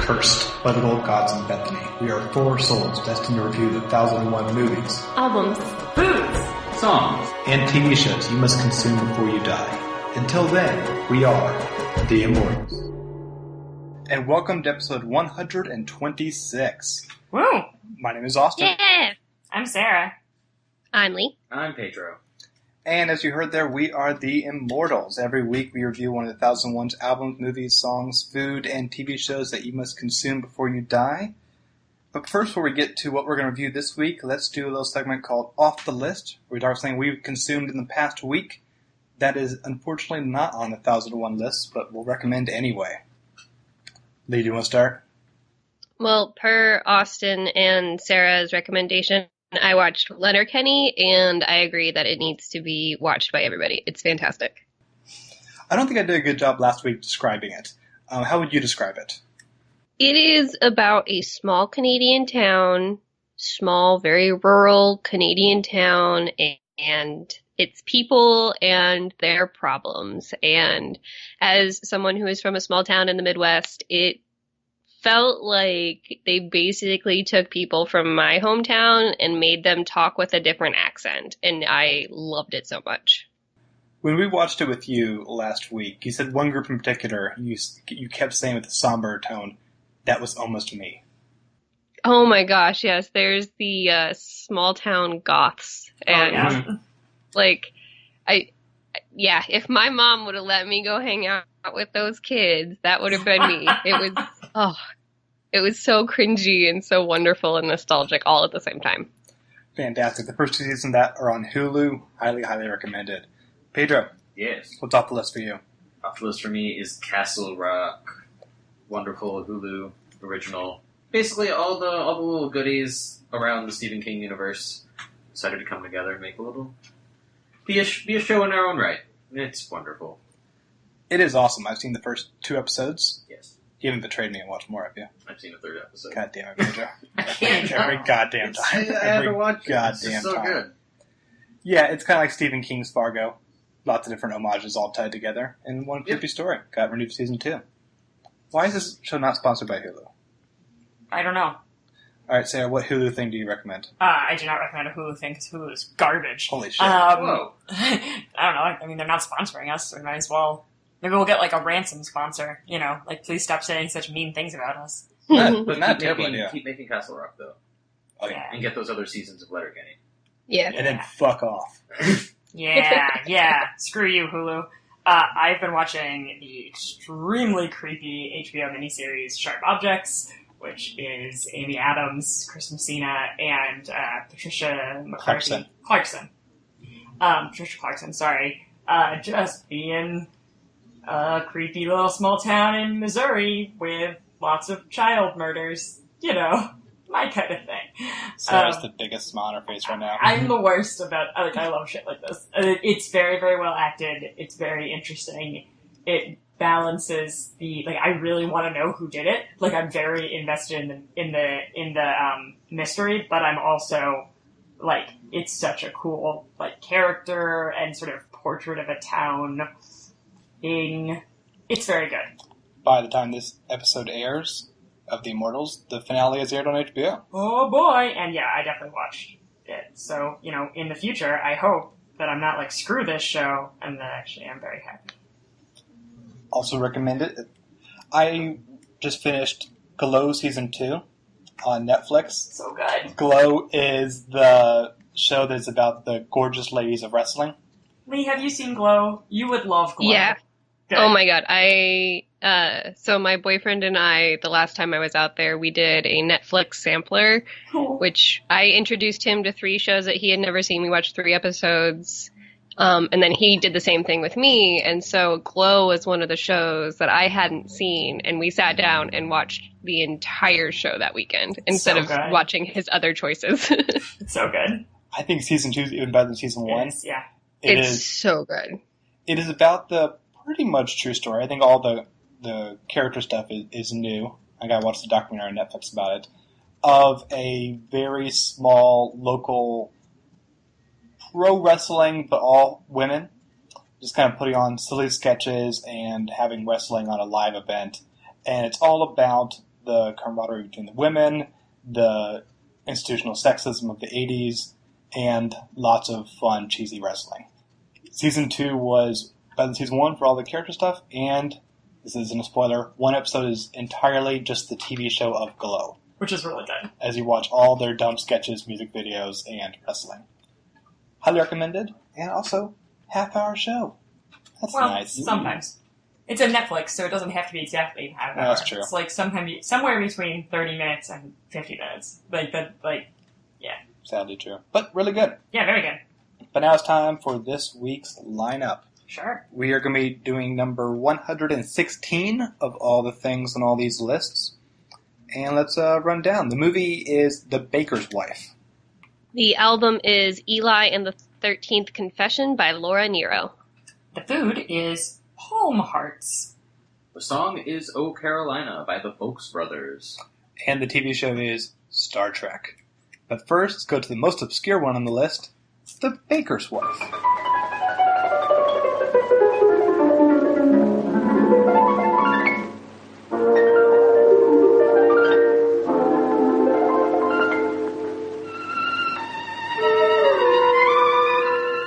Cursed by the gold gods in Bethany, we are four souls destined to review the 1001 movies, albums, foods, songs, and TV shows you must consume before you die. Until then, we are the Immortals. And welcome to episode 126. Woo! My name is Austin. Yeah! I'm Sarah. I'm Lee. I'm Pedro. And as you heard there, we are the Immortals. Every week we review one of the 1001's albums, movies, songs, food, and TV shows that you must consume before you die. But first, before we get to what we're going to review this week, let's do a little segment called Off the List, where we talk about something we've consumed in the past week that is unfortunately not on the 1001 list, but we'll recommend anyway. Lee, do you want to start? Well, per Austin and Sarah's recommendation, I watched Letterkenny, and I agree that it needs to be watched by everybody. It's fantastic. I don't think I did a good job last week describing it. How would you describe it? It is about a small Canadian town, small, very rural Canadian town, and its people and their problems. And as someone who is from a small town in the Midwest, it felt like they basically took people from my hometown and made them talk with a different accent, and I loved it so much. When we watched it with you last week, you said one group in particular, you kept saying with a somber tone, that was almost me. Oh my gosh, yes, there's the small town goths, and if my mom would have let me go hang out with those kids, that would have been me. It was so cringy and so wonderful and nostalgic all at the same time. Fantastic. The first two seasons that are on Hulu, highly, highly recommended. Pedro. Yes. What's off the list for you? Off the list for me is Castle Rock. Wonderful Hulu original. Basically all the little goodies around the Stephen King universe decided to come together and make a little be a show in our own right. It's wonderful. It is awesome. I've seen the first 2 episodes. Yes. You haven't betrayed me and watched more, have you? I've seen the 3rd episode. God damn it, Pedro. I can't. Every goddamn time. I had to watch it. It's just so good. Yeah, it's kind of like Stephen King's Fargo. Lots of different homages all tied together in one creepy story. Got renewed for season 2. Why is this show not sponsored by Hulu? I don't know. Alright, Sarah, what Hulu thing do you recommend? I do not recommend a Hulu thing because Hulu is garbage. Holy shit. Whoa. I don't know. I mean, they're not sponsoring us, so we might as well. Maybe we'll get like a ransom sponsor, please stop saying such mean things about us. But not a terrible idea. Keep making Castle Rock, though. Oh, yeah. And get those other seasons of Letterkenny. Yeah. And then fuck off. Yeah. Screw you, Hulu. I've been watching the extremely creepy HBO miniseries Sharp Objects, which is Amy Adams, Chris Messina, and Patricia McCarthy. Clarkson. Patricia Clarkson, sorry. Just being a creepy little small town in Missouri with lots of child murders. My kind of thing. Sarah's the biggest smile on her face right now. I'm the worst about, I love shit like this. It's very, very well acted. It's very interesting. It balances I really want to know who did it. I'm very invested in the mystery, but I'm also, it's such a cool, character and sort of portrait of a town thing. It's very good. By the time this episode airs of The Immortals, the finale is aired on HBO. Oh boy! And yeah, I definitely watched it. So, in the future, I hope that I'm not screw this show, and that actually I'm very happy. Also recommend it. I just finished Glow Season 2 on Netflix. So good. Glow is the show that's about the gorgeous ladies of wrestling. Lee, have you seen Glow? You would love Glow. Yeah. Good. Oh my god. So my boyfriend and I, the last time I was out there, we did a Netflix sampler, which I introduced him to 3 shows that he had never seen. We watched 3 episodes. And then he did the same thing with me. And so Glow was one of the shows that I hadn't seen. And we sat down and watched the entire show that weekend instead of watching his other choices. It's so good. I think Season 2 is even better than Season 1. Yeah. It's so good. It is about the pretty much true story. I think all the character stuff is new. I gotta watch the documentary on Netflix about it. Of a very small local pro wrestling, but all women. Just kind of putting on silly sketches and having wrestling on a live event. And it's all about the camaraderie between the women, the institutional sexism of the 80s, and lots of fun, cheesy wrestling. Season 2 was better than Season 1 for all the character stuff, and, this isn't a spoiler, one episode is entirely just the TV show of Glow. Which is really good. As you watch all their dumb sketches, music videos, and wrestling. Highly recommended, and also, half-hour show. That's nice. Sometimes. It's a Netflix, so it doesn't have to be exactly half hour. That's true. It's like somewhere between 30 minutes and 50 minutes. Yeah. Sadly true. But really good. Yeah, very good. But now it's time for this week's lineup. Sure. We are going to be doing number 116 of all the things on all these lists. And let's run down. The movie is The Baker's Wife. The album is Eli and the 13th Confession by Laura Nyro. The food is Home Hearts. The song is O Carolina by the Folks Brothers. And the TV show is Star Trek. But first, let's go to the most obscure one on the list, The Baker's Wife.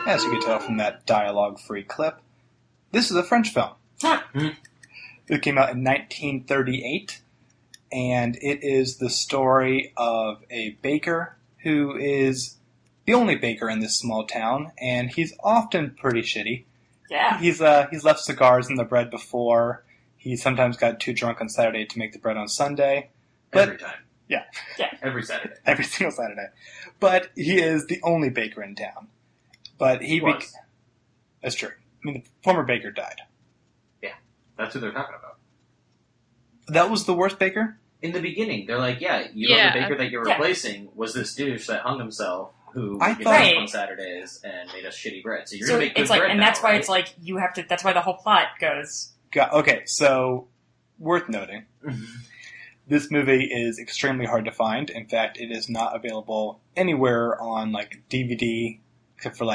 As you can tell from that dialogue-free clip, this is a French film. It came out in 1938, and it is the story of a baker who is the only baker in this small town, and he's often pretty shitty. Yeah. He's left cigars in the bread before. He sometimes got too drunk on Saturday to make the bread on Sunday. But, Every time. Yeah. Every Saturday. Every single Saturday. But he is the only baker in town. But that's true. I mean, the former baker died. Yeah, that's who they're talking about. That was the worst baker? In the beginning, they're like, know the baker that you're replacing was this douche that hung himself who gets drunk on Saturdays and made us shitty bread. So you're going to make good bread and now, that's why right? it's like, you have to, that's why the whole plot goes. Okay, so, worth noting. This movie is extremely hard to find. In fact, it is not available anywhere on, DVD, except for,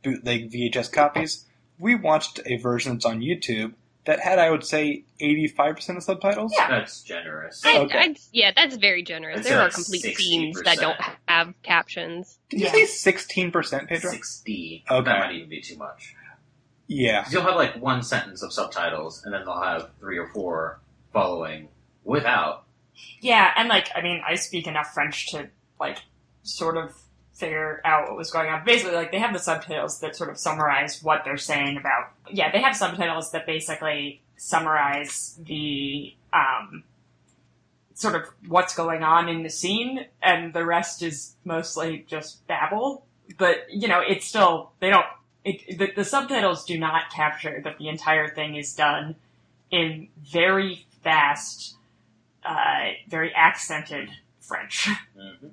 bootleg VHS copies. We watched a version that's on YouTube that had, I would say, 85% of subtitles. Yeah. That's generous. That's very generous. There are complete 60%. scenes that don't have captions. Did you say 16%, Pedro? 60. Okay. That might even be too much. Yeah. Because you'll have, one sentence of subtitles, and then they'll have 3 or 4 following without. Yeah, and, I speak enough French to, sort of figure out what was going on. Basically, they have the subtitles that sort of summarize what they're saying about... Yeah, they have subtitles that basically summarize the, sort of what's going on in the scene, and the rest is mostly just babble. But, it's still... They don't... The subtitles do not capture that the entire thing is done in very fast, very accented French. Mm-hmm.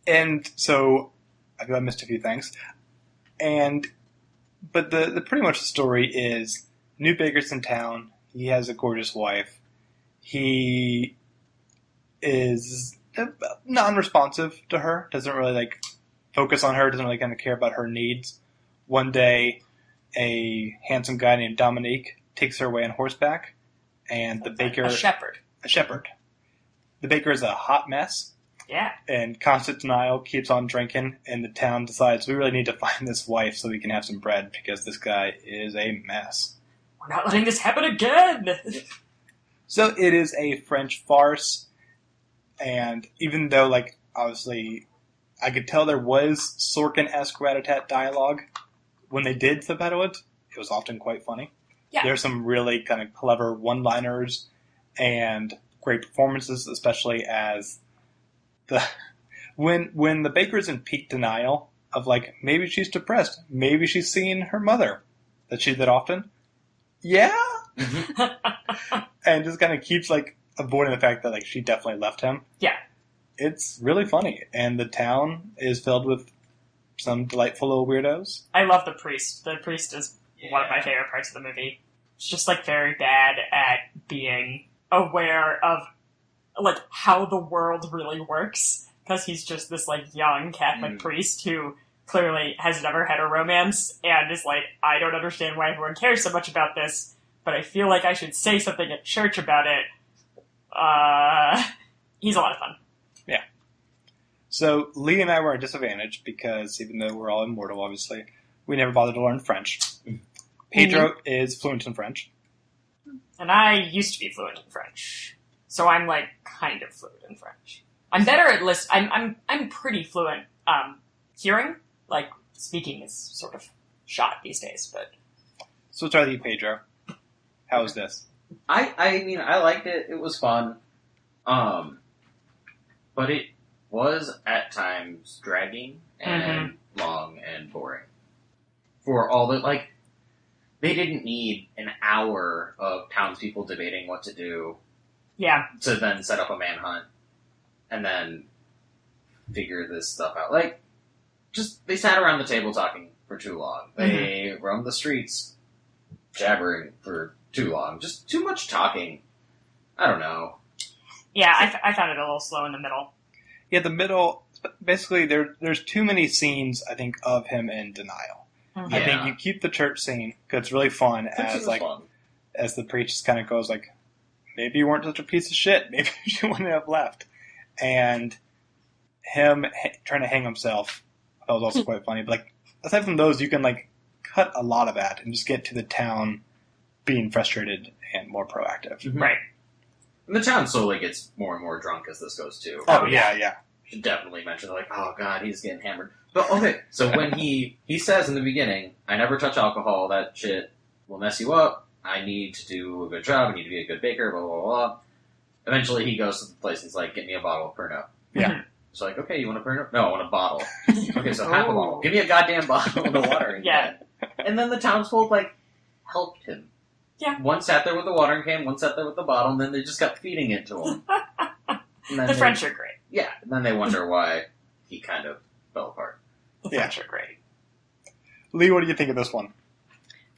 And so, I feel I missed a few things. But the pretty much the story is, new baker's in town, he has a gorgeous wife, he is non-responsive to her, doesn't really, focus on her, doesn't really kind of care about her needs. One day, a handsome guy named Dominique takes her away on horseback, and the baker... A shepherd. The baker is a hot mess. Yeah. And constant denial, keeps on drinking, and the town decides we really need to find this wife so we can have some bread because this guy is a mess. We're not letting this happen again! So it is a French farce, and even though, obviously, I could tell there was Sorkin-esque rat-a-tat dialogue, when they did subtitle it, it was often quite funny. Yeah. There's some really kind of clever one-liners and great performances, especially as... When the baker's in peak denial of maybe she's depressed, maybe she's seeing her mother that she did often, yeah, and just kind of keeps avoiding the fact that she definitely left him. Yeah, it's really funny, and the town is filled with some delightful little weirdos. I love the priest. The priest is one of my favorite parts of the movie. It's just very bad at being aware of how the world really works, because he's just this young Catholic priest who clearly has never had a romance and is I don't understand why everyone cares so much about this, but I feel like I should say something at church about it. He's a lot of fun. Yeah. So Lee and I were at a disadvantage because even though we're all immortal, obviously, we never bothered to learn French. Pedro is fluent in French. And I used to be fluent in French. So I'm, like, kind of fluent in French. I'm better at I'm pretty fluent, hearing. Like, speaking is sort of shot these days, but... So let's start with you, Pedro. How was this? I mean, I liked it. It was fun. But it was, at times, dragging and long and boring. For all the, like... They didn't need an hour of townspeople debating what to do. Yeah. To then set up a manhunt. And then figure this stuff out. Like, just, they sat around the table talking for too long. They roamed the streets jabbering for too long. Just too much talking. I don't know. Yeah, I found it a little slow in the middle. Yeah, the middle, basically, there's too many scenes, I think, of him in denial. Mm-hmm. I think you keep the church scene, because it's really fun, as the priest kind of goes like, maybe you weren't such a piece of shit, maybe you wouldn't have left. And him trying to hang himself, that was also quite funny. But, like, aside from those, you can, like, cut a lot of that and just get to the town being frustrated and more proactive. Mm-hmm. Right. And the town slowly gets more and more drunk as this goes too. Oh, yeah. Should definitely mention, like, oh god, he's getting hammered. But, okay, so when he says in the beginning, I never touch alcohol, that shit will mess you up, I need to do a good job, I need to be a good baker, blah, blah, blah. Eventually he goes to the place and he's like, get me a bottle of Pernod. Yeah. It's like, okay, you want a Pernod? No, I want a bottle. Okay, so half a bottle. Give me a goddamn bottle of the water. Yeah. And then the townsfolk, like, helped him. Yeah. One sat there with the watering can, one sat there with the bottle, and then they just kept feeding it to him. The French are great. Yeah, and then they wonder why he kind of fell apart. The French are great. Lee, what do you think of this one?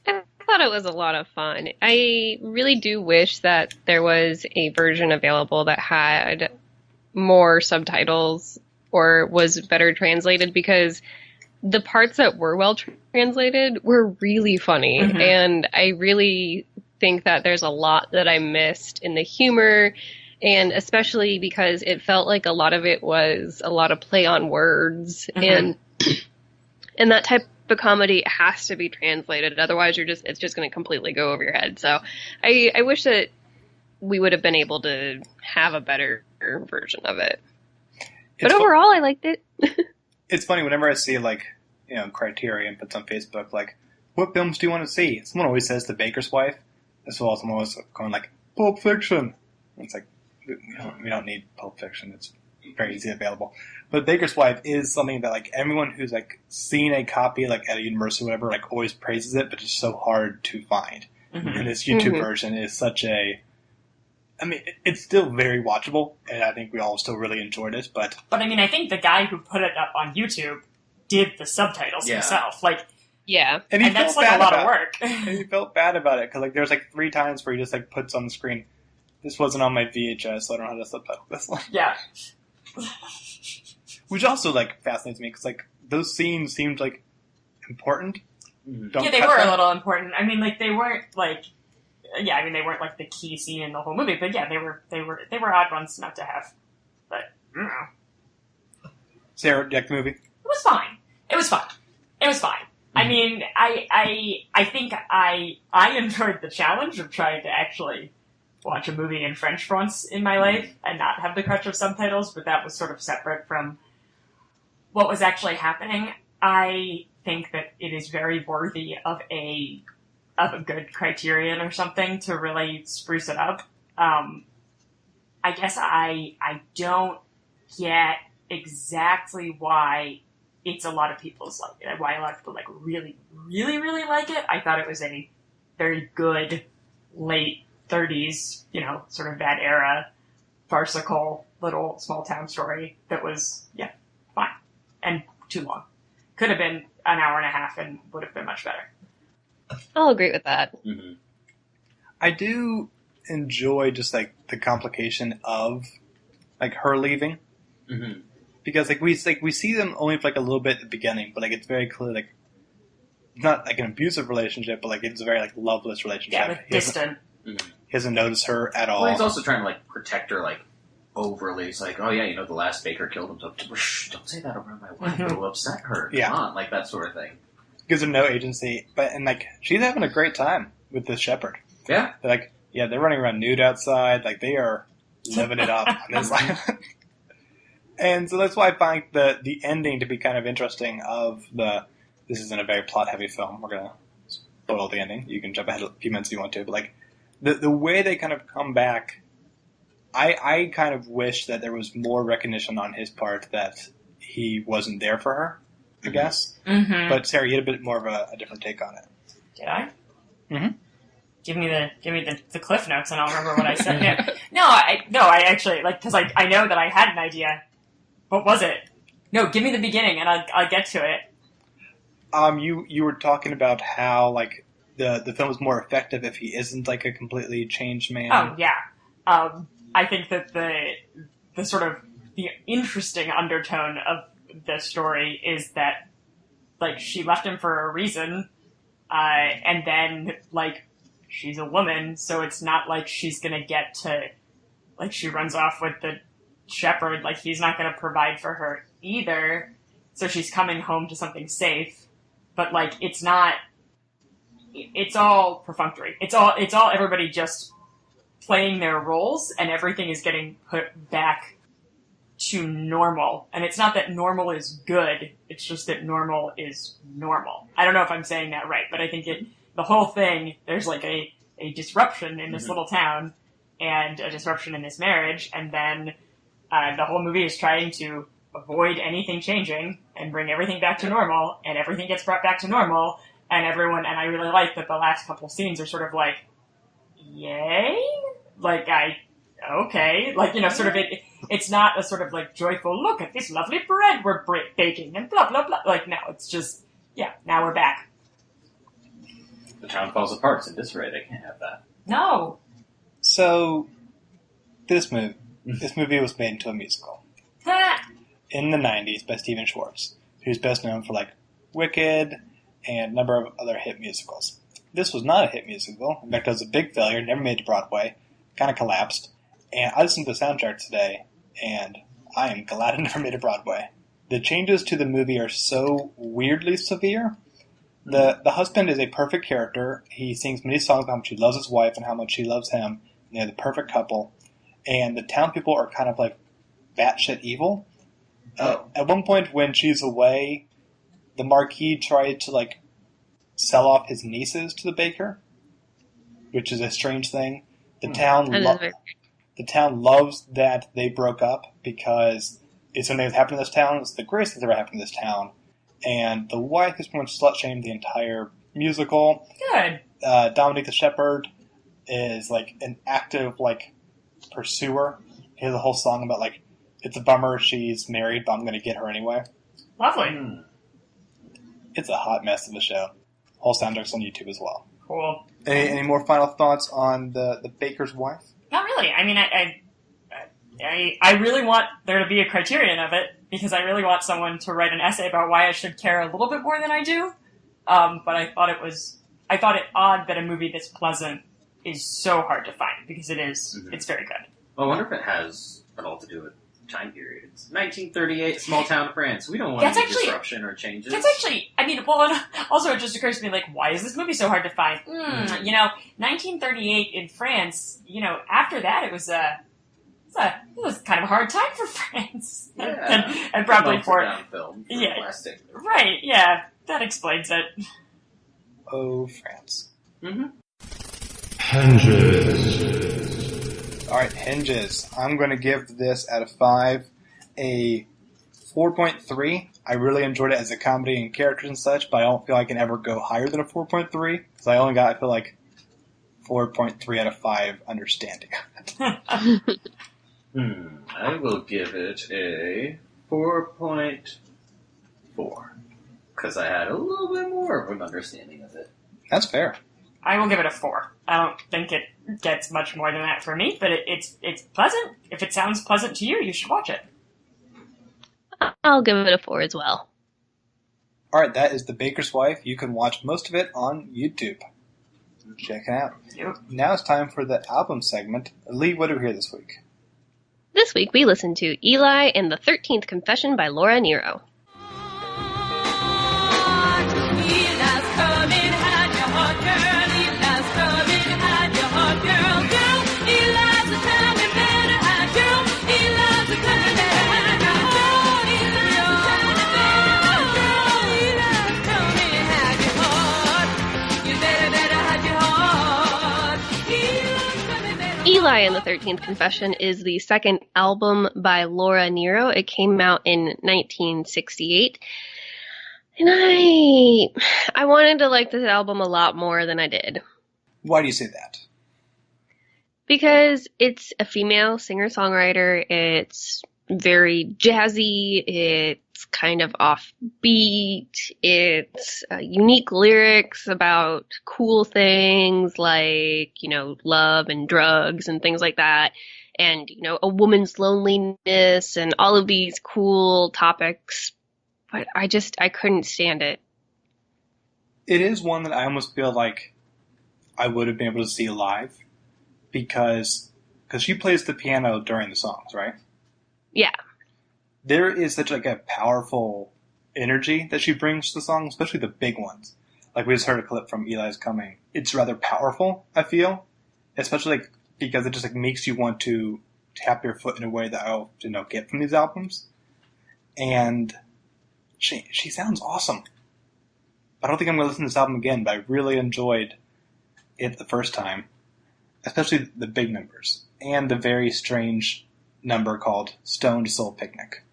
I thought it was a lot of fun. I really do wish that there was a version available that had more subtitles or was better translated, because the parts that were well translated were really funny. And I really think that there's a lot that I missed in the humor, and especially because it felt like a lot of it was a lot of play on words, and that type of comedy has to be translated. Otherwise, it's just going to completely go over your head. So I wish that we would have been able to have a better version of it. But overall, I liked it. It's funny, whenever I see, like, you know, Criterion puts on Facebook, like, what films do you want to see? Someone always says The Baker's Wife, as well as someone always going like, Pulp Fiction. And it's like, we don't need Pulp Fiction. It's very easily available. But Baker's Wife is something that, like, everyone who's, like, seen a copy, like, at a university or whatever, like, always praises it, but it's so hard to find. And this YouTube version is such a... I mean, it's still very watchable, and I think we all still really enjoyed it, but... But, I mean, I think the guy who put it up on YouTube did the subtitles himself. Like, yeah. And that's, like, a lot of work. And he felt bad about it, because, like, there's, like, 3 times where he just, like, puts on the screen, this wasn't on my VHS, so I don't know how to subtitle this one. Yeah. Which also, like, fascinates me, because, like, those scenes seemed, like, important. Yeah, they were a little important. I mean, like, they weren't, like... Yeah, I mean, they weren't, like, the key scene in the whole movie, but yeah, they were odd ones not to have. But, I don't know. Sarah, do you like the movie? It was fine. It was fine. I mean, I think I enjoyed the challenge of trying to actually watch a movie in French for once in my life and not have the crutch of subtitles, but that was sort of separate from what was actually happening. I think that it is very worthy of a good Criterion or something to really spruce it up. I guess I don't get exactly why it's a lot of people's like it, why a lot of people like really, really, really like it. I thought it was a very good late 30s, you know, sort of that era, farcical little small town story that was, fine. And too long. Could have been an hour and a half and would have been much better. I'll agree with that. I do enjoy just, like, the complication of, like, her leaving. Because, like, we see them only for, like, a little bit at the beginning, but, like, it's very clear, like, not, like, an abusive relationship, but, like, it's a very, like, loveless relationship. Yeah, but distant. He doesn't notice her at all. Well, he's also trying to, like, protect her, like, overly. It's like, oh yeah, you know, the last baker killed him, so shh, don't say that around my wife. It'll upset her. Yeah. Come on, like that sort of thing. Gives her no agency, and like she's having a great time with this shepherd. Yeah. They're like, yeah, they're running around nude outside, like they are living it up on this island. And so that's why I find the ending to be kind of interesting. This isn't a very plot heavy film. We're gonna spoil the ending. You can jump ahead a few minutes if you want to, but like the way they kind of come back, I kind of wish that there was more recognition on his part that he wasn't there for her. I guess. Mm-hmm. But Sarah, you had a bit more of a different take on it. Did I? Mm-hmm. Give me the cliff notes and I'll remember what I said. Yeah. No, I actually, like, because I know that I had an idea. What was it? No, give me the beginning and I'll get to it. You were talking about how, like, the film is more effective if he isn't, like, a completely changed man. Oh, yeah. I think that the sort of, the interesting undertone of the story is that, like, she left him for a reason, and then, like, she's a woman, so it's not like she's gonna get to, like, she runs off with the shepherd, like, he's not gonna provide for her either, so she's coming home to something safe, but, like, it's all perfunctory. It's all everybody just playing their roles, and everything is getting put back to normal. And it's not that normal is good, it's just that normal is normal. I don't know if I'm saying that right, but I think the whole thing, there's like a disruption in this little town, and a disruption in this marriage, and then the whole movie is trying to avoid anything changing, and bring everything back to normal, and everything gets brought back to normal, and I really like that the last couple scenes are sort of like, yay? Like, okay, like, you know, sort of it's not a sort of like joyful, look at this lovely bread we're baking and blah, blah, blah. Like, no, it's just, yeah, now we're back. The town falls apart. It's in disarray. They can't have that. No. So, this movie was made into a musical. In the 90s by Stephen Schwartz, who's best known for, like, Wicked and a number of other hit musicals. This was not a hit musical. In fact, it was a big failure, never made it to Broadway, kind of collapsed. And I listened to the soundtrack today, and I am glad it never made it to Broadway. The changes to the movie are so weirdly severe. The husband is a perfect character. He sings many songs about how much he loves his wife and how much she loves him. And they're the perfect couple. And the town people are kind of like batshit evil. At one point when she's away, the Marquis tried to like sell off his nieces to the baker, which is a strange thing. The town loves that they broke up because it's something that's happened in this town. It's the greatest thing that's ever happened in this town. And the wife is pretty much slut-shamed the entire musical. Good. Dominic the Shepherd is like an active like pursuer. He has a whole song about like, it's a bummer she's married, but I'm going to get her anyway. Lovely. It's a hot mess of a show. Whole soundtrack's on YouTube as well. Cool. Any more final thoughts on the baker's wife? Not really. I mean, I really want there to be a criterion of it, because I really want someone to write an essay about why I should care a little bit more than I do. But I thought it odd that a movie this pleasant is so hard to find, because it is. Mm-hmm. It's very good. Well, I wonder if it has at all to do with time period. It's 1938, small town France. We don't want any disruption or changes. That's actually, I mean, well, also it just occurs to me, like, why is this movie so hard to find? You know, 1938 in France, you know, after that it was kind of a hard time for France. Yeah. and probably for film. Yeah. Plastic. Right, yeah. That explains it. Oh, France. Mm-hmm. Henges. Alright, Henges. I'm going to give this out of 5 a 4.3. I really enjoyed it as a comedy and characters and such, but I don't feel I can ever go higher than a 4.3, because I only got, I feel like, 4.3 out of 5 understanding of it. I will give it a 4.4. Because I had a little bit more of an understanding of it. That's fair. I will give it a 4. I don't think it gets much more than that for me, but it's pleasant. If it sounds pleasant to you, you should watch it. I'll give it a 4 as well. Alright, that is The Baker's Wife. You can watch most of it on YouTube. Check it out. Yep. Now it's time for the album segment. Lee, what do we hear this week? This week we listened to Eli and the 13th Confession by Laura Nyro. Eli and the 13th Confession is the second album by Laura Nyro. It came out in 1968. And I wanted to like this album a lot more than I did. Why do you say that? Because it's a female singer-songwriter. It's very jazzy. It's kind of offbeat. It's unique lyrics about cool things like, love and drugs and things like that. And, a woman's loneliness and all of these cool topics. But I couldn't stand it. It is one that I almost feel like I would have been able to see live because she plays the piano during the songs, right? Yeah. There is such a powerful energy that she brings to the song, especially the big ones. Like we just heard a clip from Eli's Coming. It's rather powerful, I feel, especially because it just makes you want to tap your foot in a way that I don't get from these albums. And she sounds awesome. I don't think I'm going to listen to this album again, but I really enjoyed it the first time, especially the big numbers and the very strange number called Stoned Soul Picnic.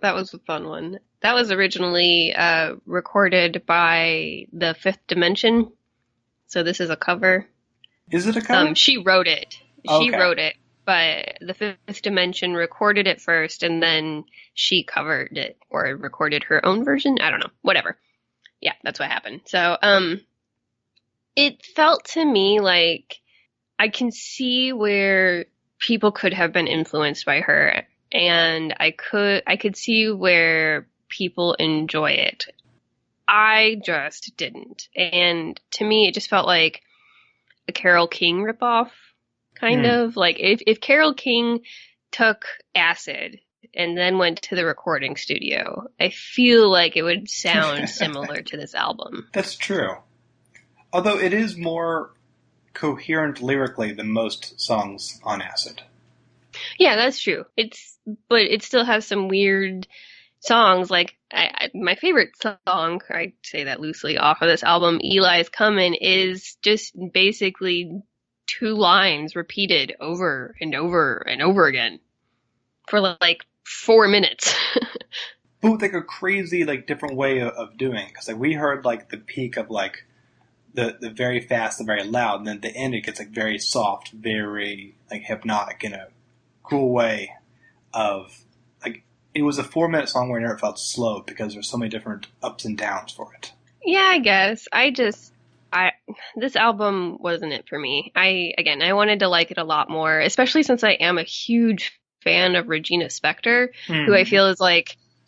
That was a fun one. That was originally recorded by the Fifth Dimension, so this is a cover. Is it a cover? She wrote it. Okay. She wrote it, but the Fifth Dimension recorded it first, and then she covered it or recorded her own version. I don't know. Whatever. Yeah, that's what happened. So, it felt to me like I can see where people could have been influenced by her, and I could see where people enjoy it. I just didn't. And to me, it just felt like a Carole King ripoff, kind of. Like if Carole King took acid and then went to the recording studio, I feel like it would sound similar to this album. That's true. Although it is more coherent lyrically than most songs on acid. Yeah, that's true. But it still has some weird songs. Like my favorite song, I say that loosely, off of this album, Eli's Comin', is just basically 2 lines repeated over and over and over again for 4 minutes. But with a crazy different way of doing it. Because we heard the peak of the very fast, the very loud, and then at the end it gets very soft, very hypnotic in a cool way of it was a 4-minute song where it never felt slow because there's so many different ups and downs for it. Yeah, I guess. This album wasn't it for me. I wanted to like it a lot more, especially since I am a huge fan of Regina Spektor, who I feel is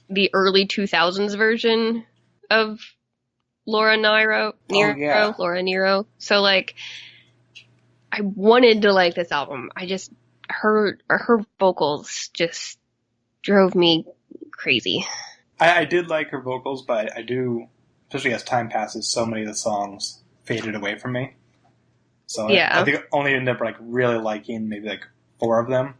the early 2000s version of Laura Nyro. Laura Nyro. So I wanted to like this album. Her vocals just drove me crazy. I did like her vocals, but I do, especially as time passes, so many of the songs faded away from me. So yeah. I think I only ended up really liking maybe 4 of them.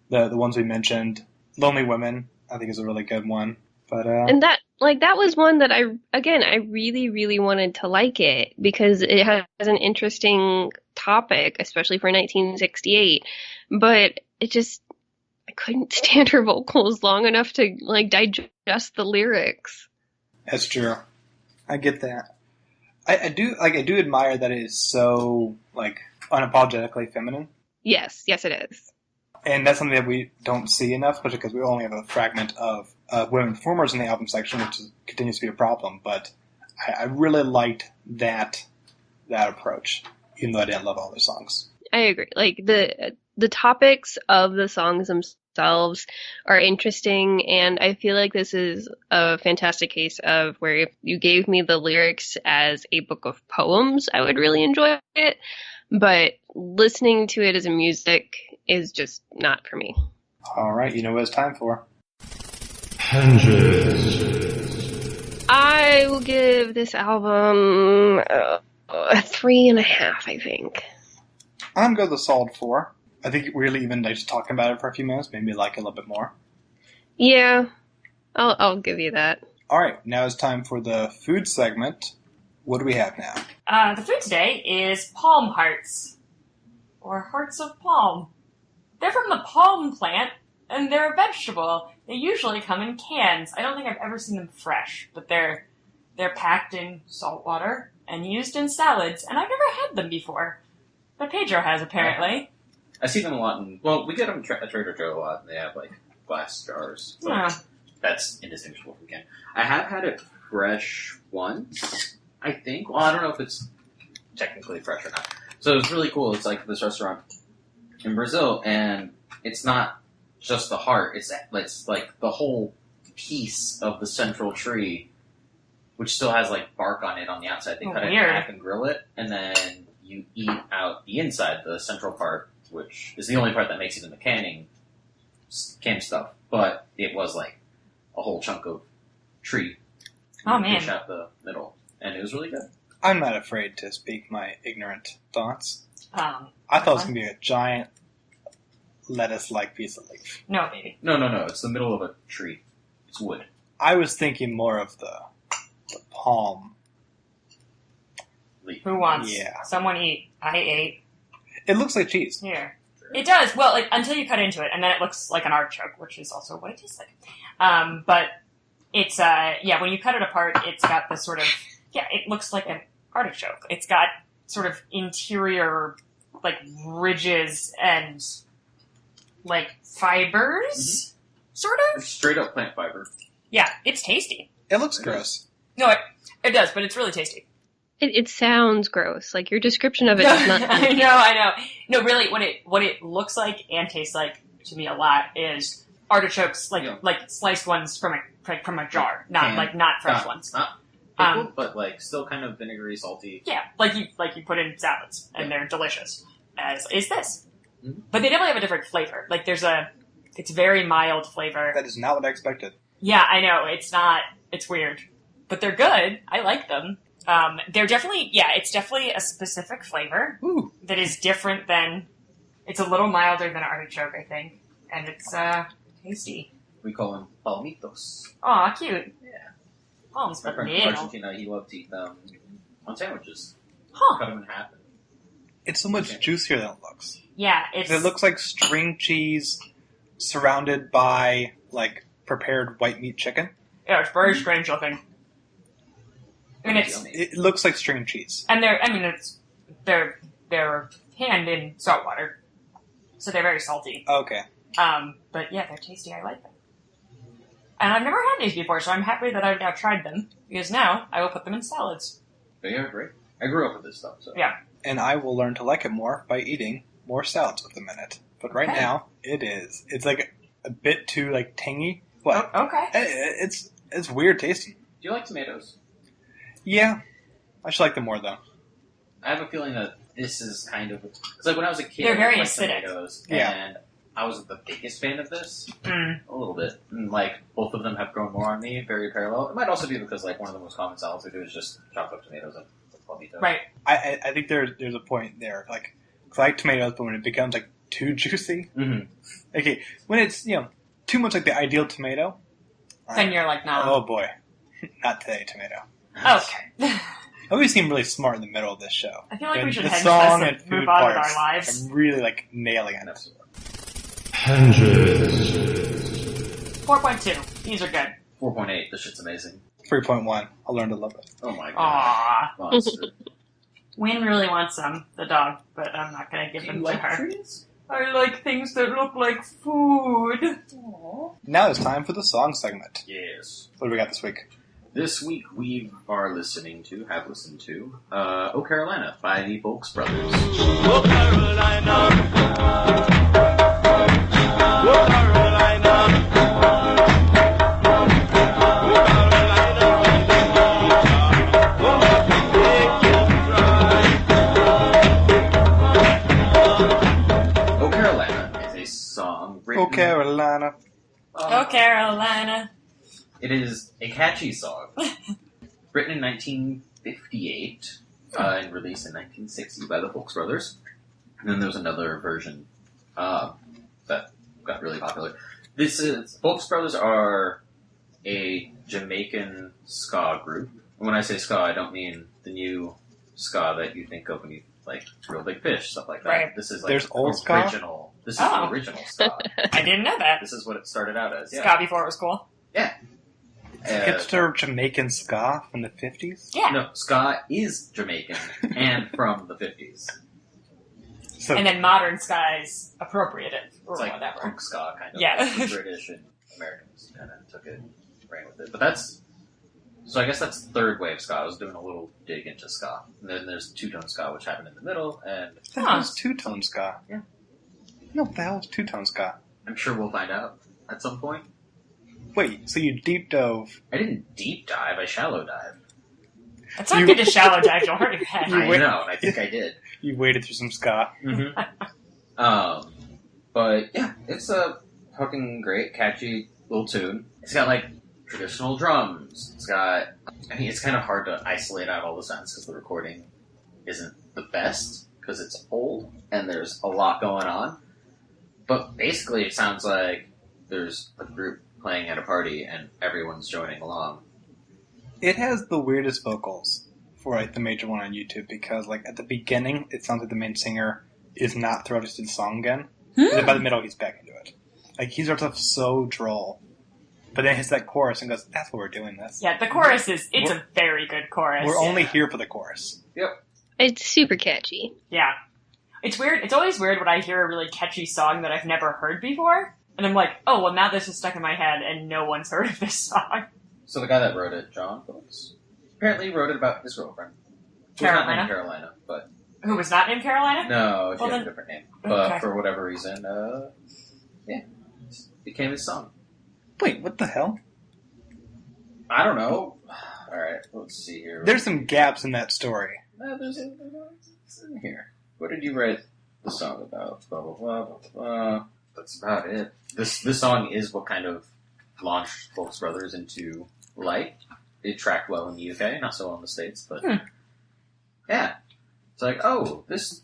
The ones we mentioned, Lonely Women, I think is a really good one. But and that was one that I really, really wanted to like it because it has an interesting topic, especially for 1968. But I couldn't stand her vocals long enough to digest the lyrics. That's true. I get that. I do admire that it is so unapologetically feminine. Yes, it is. And that's something that we don't see enough, especially because we only have a fragment of women performers in the album section, which continues to be a problem. But I really liked that approach, even though I didn't love all the songs. I agree. The topics of the songs themselves are interesting, and I feel like this is a fantastic case of where if you gave me the lyrics as a book of poems, I would really enjoy it. But listening to it as a music is just not for me. All right, you know what it's time for. Henge. I will give this album a 3.5, I think. I'm going to go the solid 4. I think really even just talking about it for a few minutes made me like it a little bit more. Yeah, I'll give you that. All right, now it's time for the food segment. What do we have now? The food today is palm hearts, or hearts of palm. They're from the palm plant, and they're a vegetable. They usually come in cans. I don't think I've ever seen them fresh, but they're packed in salt water and used in salads, and I've never had them before. But Pedro has, apparently. I see them a lot well, we get them at Trader Joe a lot, and they have, like, glass jars. But Yeah. that's indistinguishable from can. I have had it fresh once, I think. Well, I don't know if it's technically fresh or not. So it's really cool. It's like this restaurant in Brazil, and it's not just the heart. It's like the whole piece of the central tree, which still has, like, bark on it on the outside. They cut it in Weird. half and grill it, and then you eat out the inside, the central part, which is the only part that makes it in the canned stuff. But it was like a whole chunk of tree. Oh, You man. Fish out the middle, and it was really good. I'm not afraid to speak my ignorant thoughts. Um, I thought it was going to be a giant lettuce-like piece of leaf. no, baby. No. It's the middle of a tree. It's wood. I was thinking more of the palm. Leaf. Who wants? Yeah. Someone eat. I ate. It looks like cheese. Here. It does. Well, like, until you cut into it, and then it looks like an artichoke, which is also what it tastes like. But it's, when you cut it apart, it's got this sort of, it looks like an artichoke. It's got sort of interior, like, ridges and, like, fibers, sort of? It's straight up plant fiber. Yeah, it's tasty. It looks gross. No, it does, but it's really tasty. It sounds gross. Like, your description of it does not... I know. No, really, what it looks like and tastes like to me a lot is artichokes, like sliced ones from a jar, not fresh ones. Not pickled, but like still kind of vinegary, salty. Yeah, like you put in salads, and they're delicious. As is this, Mm-hmm. but they definitely have a different flavor. Like it's very mild flavor. That is not what I expected. Yeah, I know it's not. It's weird, but they're good. I like them. They're definitely, it's definitely a specific flavor Ooh. that is different than, it's a little milder than artichoke, I think, and it's, tasty. We call them palmitos. Aw, cute. Yeah. Palms, My but friend from little. Argentina, he loved to eat them on sandwiches. Huh. Cut them in half. It's so much juicier than it looks. Yeah, it's... It looks like string cheese surrounded by, like, prepared white meat chicken. Yeah, it's very strange looking. And it's... It looks like string cheese. And they're canned in salt water, so they're very salty. Okay. But yeah, they're tasty. I like them. And I've never had these before, so I'm happy that I've now tried them, because now I will put them in salads. They are great. I grew up with this stuff, so. Yeah. And I will learn to like it more by eating more salads with them in it. But right Okay. now, it's like a bit too, like, tangy. What? Oh, okay. It's weird tasting. Do you like tomatoes? Yeah. I should like them more, though. I have a feeling that this is kind of... It's like when I was a kid, They're very I liked acidic. tomatoes, Yeah. and I wasn't the biggest fan of this. Mm. A little bit. And, like, both of them have grown more on me, very parallel. It might also be because, like, one of the most common salads we do is just chopped up tomatoes and palmitos. Right. I think there's a point there. Like, 'cause I like tomatoes, but when it becomes, like, too juicy... Mm-hmm. Okay, when it's, too much like the ideal tomato... Then you're like, no. Oh, boy. Not today, tomato. Okay. We seem really smart in the middle of this show. I feel like we And should the hedge song this and and food move on with parts, our lives. I'm really, like, nailing it. Henges. 4.2. These are good. 4.8. This shit's amazing. 3.1. I'll learn to love it. Oh my god. Aww. Monster. Wynne really wants some, the dog, but I'm not going to give Do you them like to her. trees? I like things that look like food. Aww. Now it's time for the song segment. Yes. What do we got this week? This week we have listened to Oh Carolina by the Volks Brothers. Oh, Carolina. Oh, Carolina. Oh Carolina Oh, Carolina. It is a catchy song. Written in 1958 and released in 1960 by the Folks Brothers. And then there's another version that got really popular. Folks Brothers are a Jamaican ska group. And when I say ska, I don't mean the new ska that you think of when you like Real Big Fish, stuff like that. Right. This is like There's old ska? original. This is the original ska. I didn't know that. This is what it started out as. Yeah. Ska before it was cool. Yeah. Hipster Jamaican ska from the 50s? Yeah. No, ska is Jamaican and from the 50s. So, And then modern ska is appropriated or It's like whatever. punk ska kind of. Yeah. Like the British and Americans kind of took it, ran with it. But that's. So I guess that's the third wave ska. I was doing a little dig into ska. And then there's two-tone ska, which happened in the middle, and that Huh. was two-tone ska. Yeah. No, the hell is two-tone ska? I'm sure we'll find out at some point. Wait, so you deep dove... I didn't deep dive, I shallow dive. It's not You- good to shallow dive. You'll hurt your head. You I wait- know, and I think I did. You waded through some ska. But yeah, it's a fucking great, catchy little tune. It's got like traditional drums. It's got, I mean, it's kind of hard to isolate out all the sounds because the recording isn't the best because it's old and there's a lot going on. But basically, it sounds like there's a group playing at a party and everyone's joining along. It has the weirdest vocals for like the major one on YouTube because like at the beginning it sounds like the main singer is not throughout the song again. And then by the middle he's back into it. Like he starts off so droll. But then hits that chorus and goes, that's what we're doing this. Yeah, the chorus it's a very good chorus. We're only here for the chorus. It's super catchy. Yeah. It's weird. It's always weird when I hear a really catchy song that I've never heard before. And I'm like, oh, well, now this is stuck in my head and no one's heard of this song. So the guy that wrote it, John Phillips, apparently wrote it about his girlfriend. Who's not named Carolina, but... Who was not named Carolina? No, she Well, had then- a different name. But okay. for whatever reason, it became his song. Wait, what the hell? I don't know. Alright, let's see here. There's some gaps in that story. There's it's in here. What did you write the song about? Blah, blah, blah, blah, blah. That's about it. This song is what kind of launched Folks Brothers into light. It tracked well in the UK, not so well in the States, but yeah. It's like, oh, this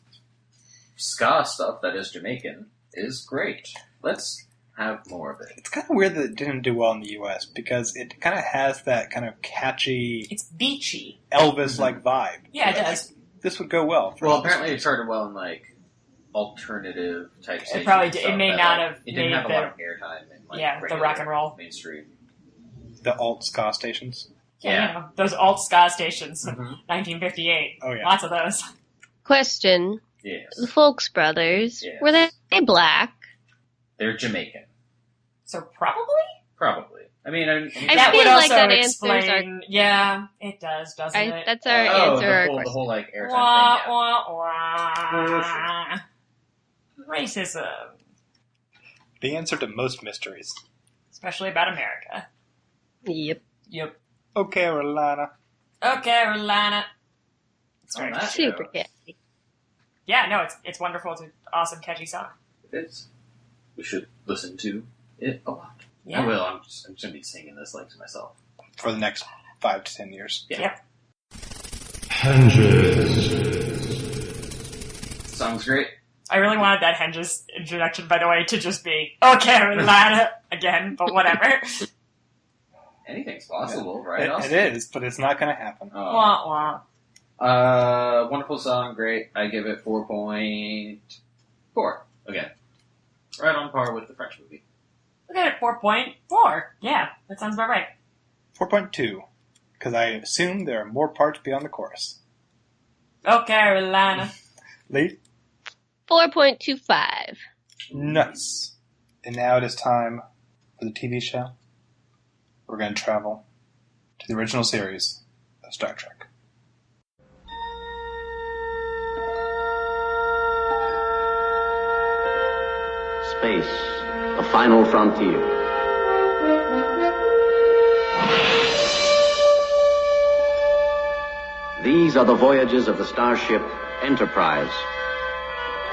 ska stuff that is Jamaican is great. Let's have more of it. It's kind of weird that it didn't do well in the US because it kind of has that kind of catchy It's beachy. Elvis-like vibe. Yeah, it does. This would go well. For Well, Elvis. apparently it started well in like alternative type stations. probably and did. It stuff may that, not like, have It didn't made have a the- lot of airtime in like Yeah, the regular rock and roll. mainstream. The alt ska stations. Yeah, Yeah. you know, those alt ska stations, Mhm. 1958. Oh, yeah. Lots of those. Question. Yes, The Folks Brothers, Yes. were they black? they're Jamaican, So probably? probably. I mean, I that feel would like also that answers our- explain... Yeah, it does, doesn't it? That's our oh, answer. Our the question. whole like airtime Wah, thing. wah, wah. Racism. The answer to most mysteries. Especially about America. Yep. Yep. Oh, Carolina. Oh, Carolina. It's On very that Super note, catchy. Yeah, no, it's wonderful. It's an awesome, catchy song. it's we should listen to it a lot. Yeah. I will. I'm just gonna be singing this like to myself. For the next 5 to 10 years. Yeah. Yep. Song's great. I really wanted that Henge's introduction, by the way, to just be, oh, Carolina, again, but whatever. Anything's possible, right? It is, but it's not going to happen. Wah, wah. Wonderful song, great. I give it 4.4 again. Right on par with the French movie. Look at it, 4.4. Yeah, that sounds about right. 4.2. Because I assume there are more parts beyond the chorus. Oh, Carolina. Lee? 4.25. Nice. And now it is time for the TV show. We're going to travel to the original series of Star Trek. Space, the final frontier. These are the voyages of the starship Enterprise.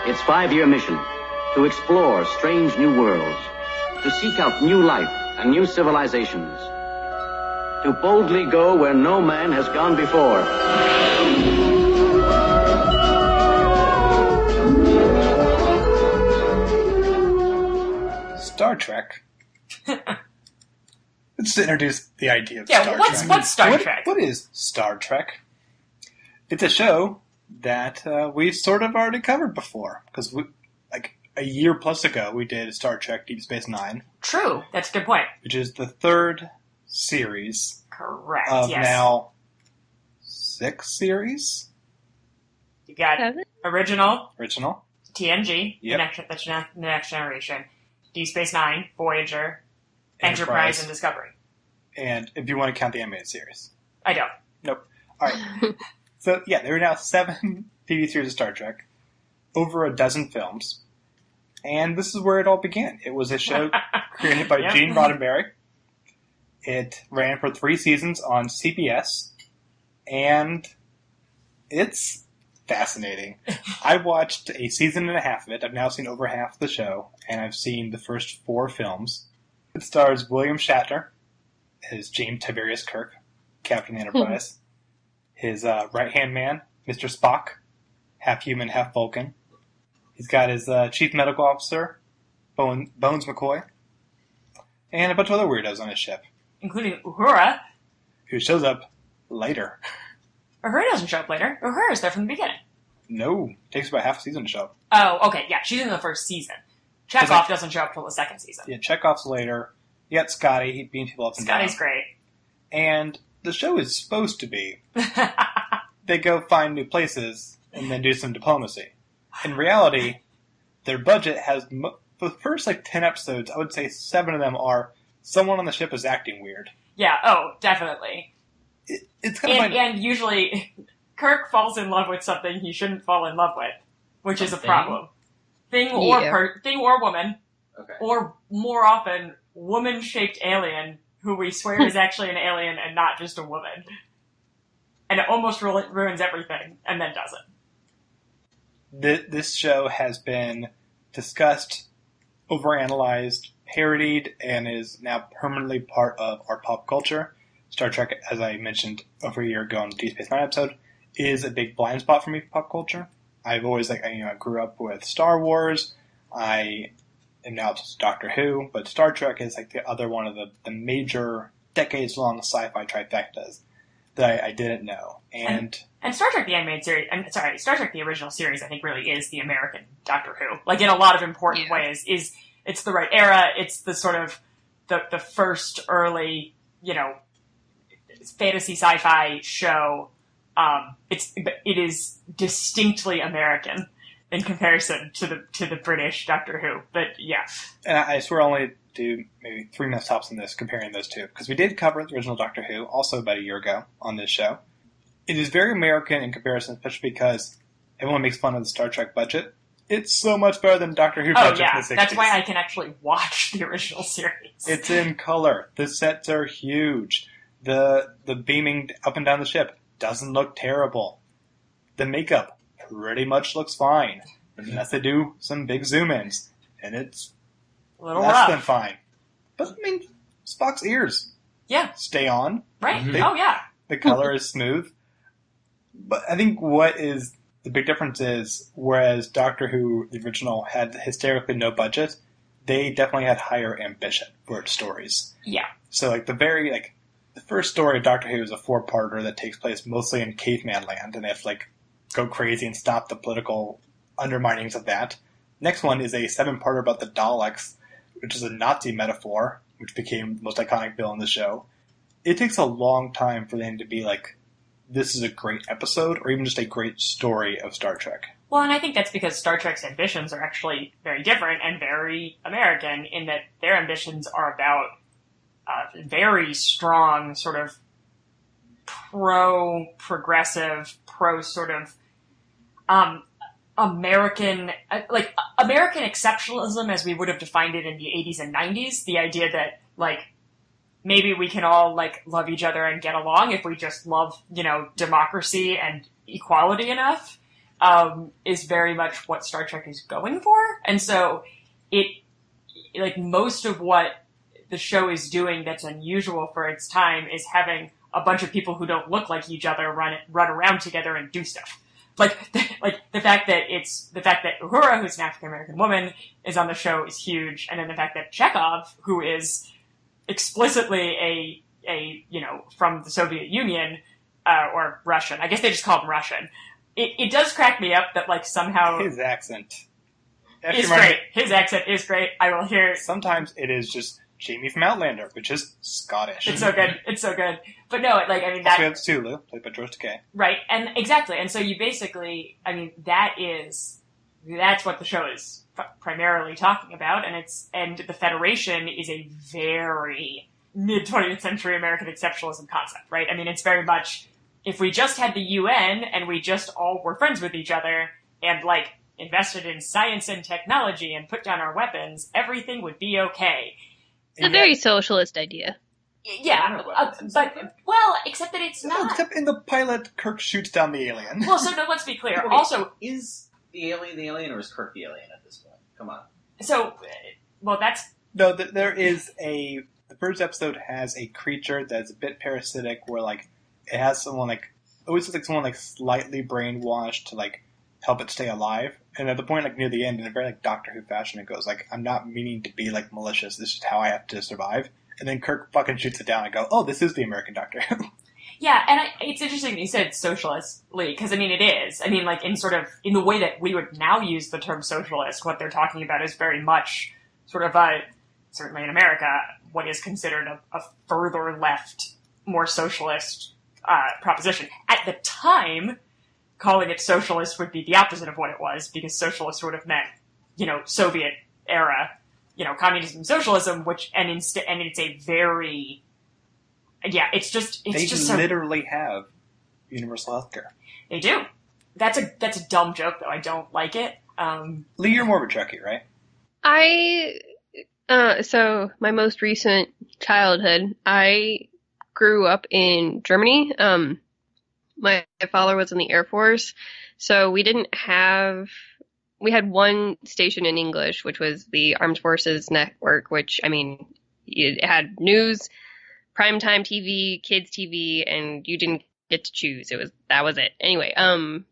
Its 5-year mission: to explore strange new worlds, to seek out new life and new civilizations. To boldly go where no man has gone before. Star Trek. Let's introduce the idea of Star Trek. What's Star Trek? What is Star Trek? It's a show that we've sort of already covered before. Because like a year plus ago, we did Star Trek Deep Space Nine. True. That's a good point. Which is the third series. Correct, of yes. now 6 series. You got original, TNG, Yep. the next generation, Deep Space Nine, Voyager, Enterprise, and Discovery. And if you want to count the animated series. I don't. Nope. All right. So, yeah, there are now 7 TV series of Star Trek, over a dozen films, and this is where it all began. It was a show created by Gene Roddenberry. It ran for 3 seasons on CBS, and it's fascinating. I watched a season and a half of it. I've now seen over half the show, and I've seen the first 4 films. It stars William Shatner as James Tiberius Kirk, Captain Enterprise. His right-hand man, Mr. Spock, half human, half Vulcan. He's got his chief medical officer, Bones McCoy, and a bunch of other weirdos on his ship. Including Uhura. Who shows up later. Uhura doesn't show up later. Uhura's there from the beginning. No, it takes about half a season to show up. Oh, okay, yeah, she's in the first season. Chekhov doesn't show up till the second season. Yeah, Chekhov's later. You got Scotty, he'd beam people up and down. Scotty's great. And the show is supposed to be they go find new places and then do some diplomacy. In reality, their budget has, for the first 10 episodes, I would say 7 of them are someone on the ship is acting weird. Yeah, oh, definitely. It's kind of and usually, Kirk falls in love with something he shouldn't fall in love with, which is a problem. Thing or woman, Okay. or more often, woman-shaped alien who we swear is actually an alien and not just a woman. And it almost ruins everything, and then doesn't. This show has been discussed, overanalyzed, parodied, and is now permanently part of our pop culture. Star Trek, as I mentioned over a year ago on the Deep Space Nine episode, is a big blind spot for me for pop culture. I've always, I grew up with Star Wars. I am now just Doctor Who, but Star Trek is the other one of the major decades-long sci-fi trifectas that I didn't know. And Star Trek the animated series, Star Trek the original series, I think really is the American Doctor Who. In a lot of important ways, it's the right era. It's the sort of the first early, fantasy sci-fi show. It is distinctly American in comparison to the British Doctor Who. But yeah, and I swear I'll only do maybe 3 minutes tops on this, comparing those two, because we did cover the original Doctor Who also about a year ago on this show. It is very American in comparison, especially because everyone makes fun of the Star Trek budget. It's so much better than Doctor Who budget in the 60s. That's why I can actually watch the original series. It's in color. The sets are huge. The beaming up and down the ship doesn't look terrible. The makeup pretty much looks fine, unless they do some big zoom-ins, and it's a little less rough. than fine. But, Spock's ears stay on. Right. Mm-hmm. The color is smooth. But I think what is the big difference is, whereas Doctor Who, the original, had hysterically no budget, they definitely had higher ambition for its stories. Yeah. So, the first story of Doctor Who is a 4-parter that takes place mostly in caveman land, and they have to, go crazy and stop the political underminings of that. Next one is a 7-parter about the Daleks, which is a Nazi metaphor, which became the most iconic villain in the show. It takes a long time for them to be this is a great episode, or even just a great story of Star Trek. Well, and I think that's because Star Trek's ambitions are actually very different and very American, in that their ambitions are about very strong sort of pro-progressive, pro-sort of American exceptionalism as we would have defined it in the 80s and 90s. The idea that, maybe we can all, love each other and get along if we just love, democracy and equality enough, is very much what Star Trek is going for. And so most of what the show is doing that's unusual for its time is having a bunch of people who don't look like each other run around together and do stuff. Like the fact that Uhura, who's an African American woman, is on the show is huge, and then the fact that Chekhov, who is explicitly a from the Soviet Union or Russian, I guess they just call him Russian. It does crack me up that like somehow His accent is great. His accent is great. I will hear. Sometimes it is just Jamie from Outlander, which is Scottish. It's so good. It's so good. But no, like I mean Also, that we have Sulu, played by George Takei. right, and exactly, and so you basically, I mean, that's what the show is primarily talking about, and the Federation is a very mid-20th century American exceptionalism concept, right? I mean, it's very much, if we just had the UN and we just all were friends with each other and, like, invested in science and technology and put down our weapons, everything would be okay. It's a very socialist idea. Yeah, well, except that it's not. Except in the pilot, Kirk shoots down the alien. Well, so no, let's be clear. Okay, Also, is the alien, or is Kirk the alien at this point? Come on. so, well, that's No, there is the first episode has a creature that's a bit parasitic, where like it has someone like always looks like someone like slightly brainwashed to like help it stay alive. And at the point like near the end, in a very like Doctor Who fashion, it goes like, "I'm not meaning to be like malicious. This is how I have to survive." And then Kirk fucking shoots it down and go, "Oh, this is the American Doctor Who." Yeah, and it's interesting that you said socialistly, because I mean it is. I mean, like in the way that we would now use the term socialist, what they're talking about is very much sort of certainly in America, what is considered a further left, more socialist proposition. At the time, calling it socialist would be the opposite of what it was, because socialist would have meant, Soviet era, communism and socialism, and it's a very, it's just literally have universal healthcare. They do. That's a dumb joke, though. I don't like it. Lee, you're more of a Trekkie, right? So my most recent childhood, I grew up in Germany. My father was in the Air Force, so we had one station in English, which was the Armed Forces Network, which, I mean, it had news, primetime TV, kids TV, and you didn't get to choose. That was it. Anyway,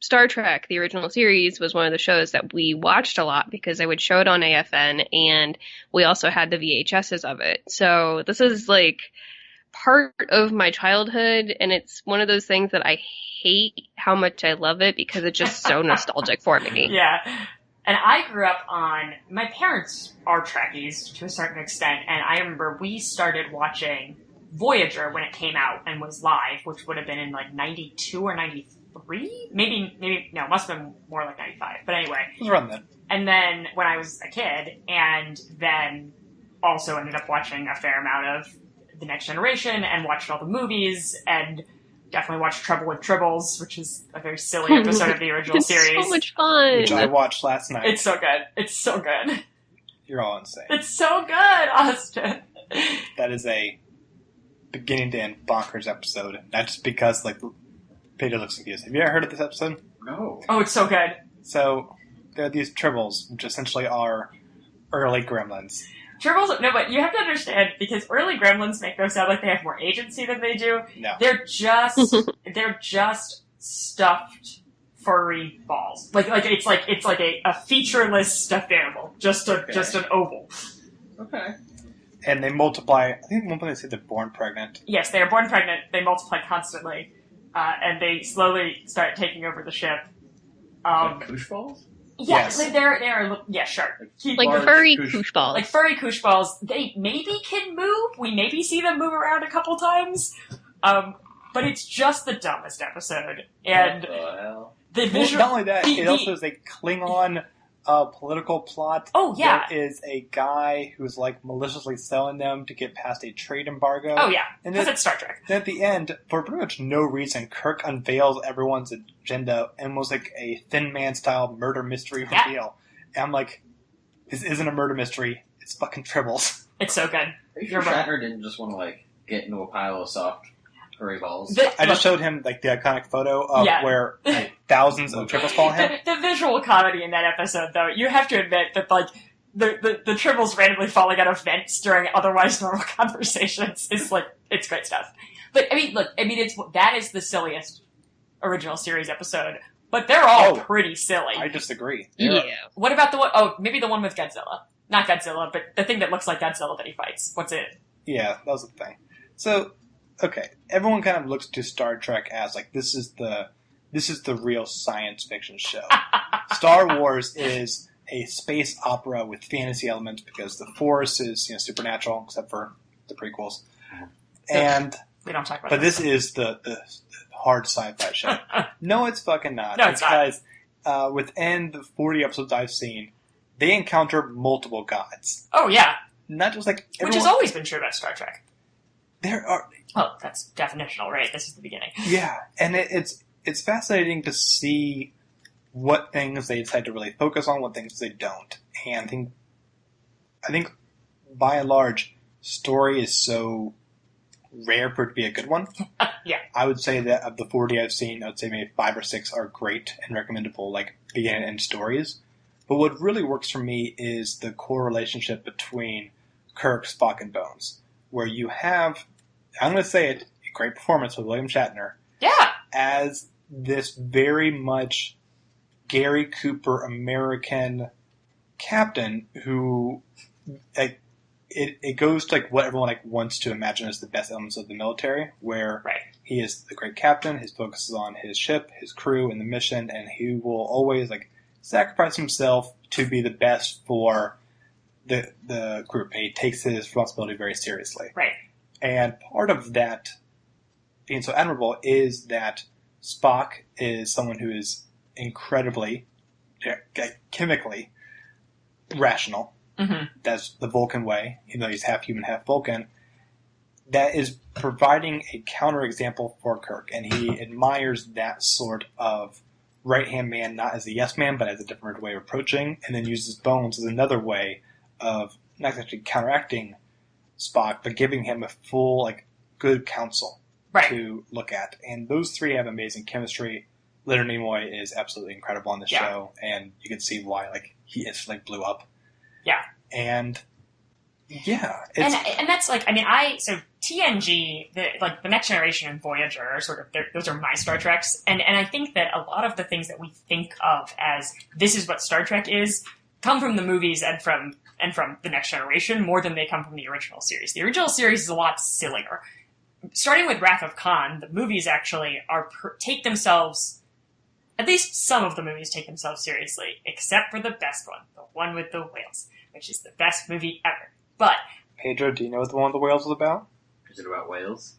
Star Trek, the original series, was one of the shows that we watched a lot because I would show it on AFN, and we also had the VHSs of it. So this is like part of my childhood, and it's one of those things that I hate how much I love it because it's just so nostalgic for me. Yeah. And I grew up my parents are Trekkies to a certain extent, and I remember we started watching Voyager when it came out and was live, which would have been in like 92 or 93? Maybe, no, it must have been more like 95. But anyway. It was around then. And then when I was a kid, and then also ended up watching a fair amount of The Next Generation and watched all the movies and definitely watched Trouble with Tribbles, which is a very silly episode of the original series. So much fun. Which I watched last night. It's so good. It's so good. You're all insane. It's so good, Austin. That is a beginning to end bonkers episode. Not just because, like, Peter looks confused. Have you ever heard of this episode? No. Oh, it's so good. So, there are these tribbles, which essentially are early gremlins. Tribbles, no, but you have to understand, because early gremlins make them sound like they have more agency than they do. No. They're just stuffed furry balls. Like it's like a featureless stuffed animal. Just an oval. Okay. And they multiply. I think at one point they say they're born pregnant. Yes, they are born pregnant. They multiply constantly, and they slowly start taking over the ship. Like koosh balls? Yes, Yes. they're yeah, sure. Like Large furry koosh- koosh balls. Like furry koosh balls. They maybe can move. We maybe see them move around a couple times. But it's just the dumbest episode. And What the hell? the Well, visual. not only that, it also is a Klingon political plot. Oh, yeah. There is a guy who's like maliciously selling them to get past a trade embargo. Oh yeah, And because then, it's Star Trek. then at the end, for pretty much no reason, Kirk unveils everyone's agenda and was like a Thin Man style murder mystery Yeah. reveal. And I'm like, this isn't a murder mystery. It's fucking tribbles. It's so good. Are you sure You're right. Shatner didn't just want to, like, get into a pile of soft furry balls? I just showed him like the iconic photo of Yeah. where like, thousands of tribbles follow him. The visual comedy in that episode, though, you have to admit that, like, the tribbles randomly falling out of vents during otherwise normal conversations is like, it's great stuff. But I mean, look, that is the silliest original series episode, but they're all pretty silly. I disagree. What about the one, maybe the one with Godzilla. Not Godzilla, but the thing that looks like Godzilla that he fights. What's it? Yeah, that was the thing. So, okay, everyone kind of looks to Star Trek as like, this is the real science fiction show. Star Wars is a space opera with fantasy elements because the Force is, supernatural, except for the prequels. And we don't talk about but this is the hard sci-fi show. No, it's fucking not. No, it's because within the 40 episodes I've seen, they encounter multiple gods. Oh yeah, not just like which has always been true about Star Trek. There are. Oh, that's definitional, right? This is the beginning. Yeah, and it's fascinating to see what things they decide to really focus on, what things they don't. And I think by and large, story is so rare for it to be a good one. Yeah. I would say that of the 40 I've seen, I would say maybe 5 or 6 are great and recommendable, like beginning and end stories. But what really works for me is the core relationship between Kirk, Spock, and Bones, where you have, I'm going to say it, a great performance with William Shatner. Yeah. As this very much Gary Cooper American captain who, like, it goes to like what everyone like wants to imagine as the best elements of the military, where he is the great captain, his focus is on his ship, his crew, and the mission, and he will always like sacrifice himself to be the best for the group, and he takes his responsibility very seriously. Right. And part of that being so admirable is that Spock is someone who is incredibly, chemically rational. Mm-hmm. That's the Vulcan way, even though he's half human, half Vulcan. That is providing a counterexample for Kirk, and he admires that sort of right-hand man, not as a yes man, but as a different way of approaching, and then uses Bones as another way of not actually counteracting Spock, but giving him a full, like, good counsel to look at. And those three have amazing chemistry. Leonard Nimoy is absolutely incredible on the show, and you can see why, like, he instantly blew up. Yeah. And, yeah. And that's, like, I mean, so TNG, the Next Generation and Voyager are sort of, those are my Star Treks, and I think that a lot of the things that we think of as this is what Star Trek is come from the movies and from the Next Generation more than they come from the original series. The original series is a lot sillier. Starting with Wrath of Khan, the movies actually take themselves, at least some of the movies take themselves seriously, except for the best one, the one with the whales, which is the best movie ever. But Pedro, do you know what the one with the whales was about? Is it about whales?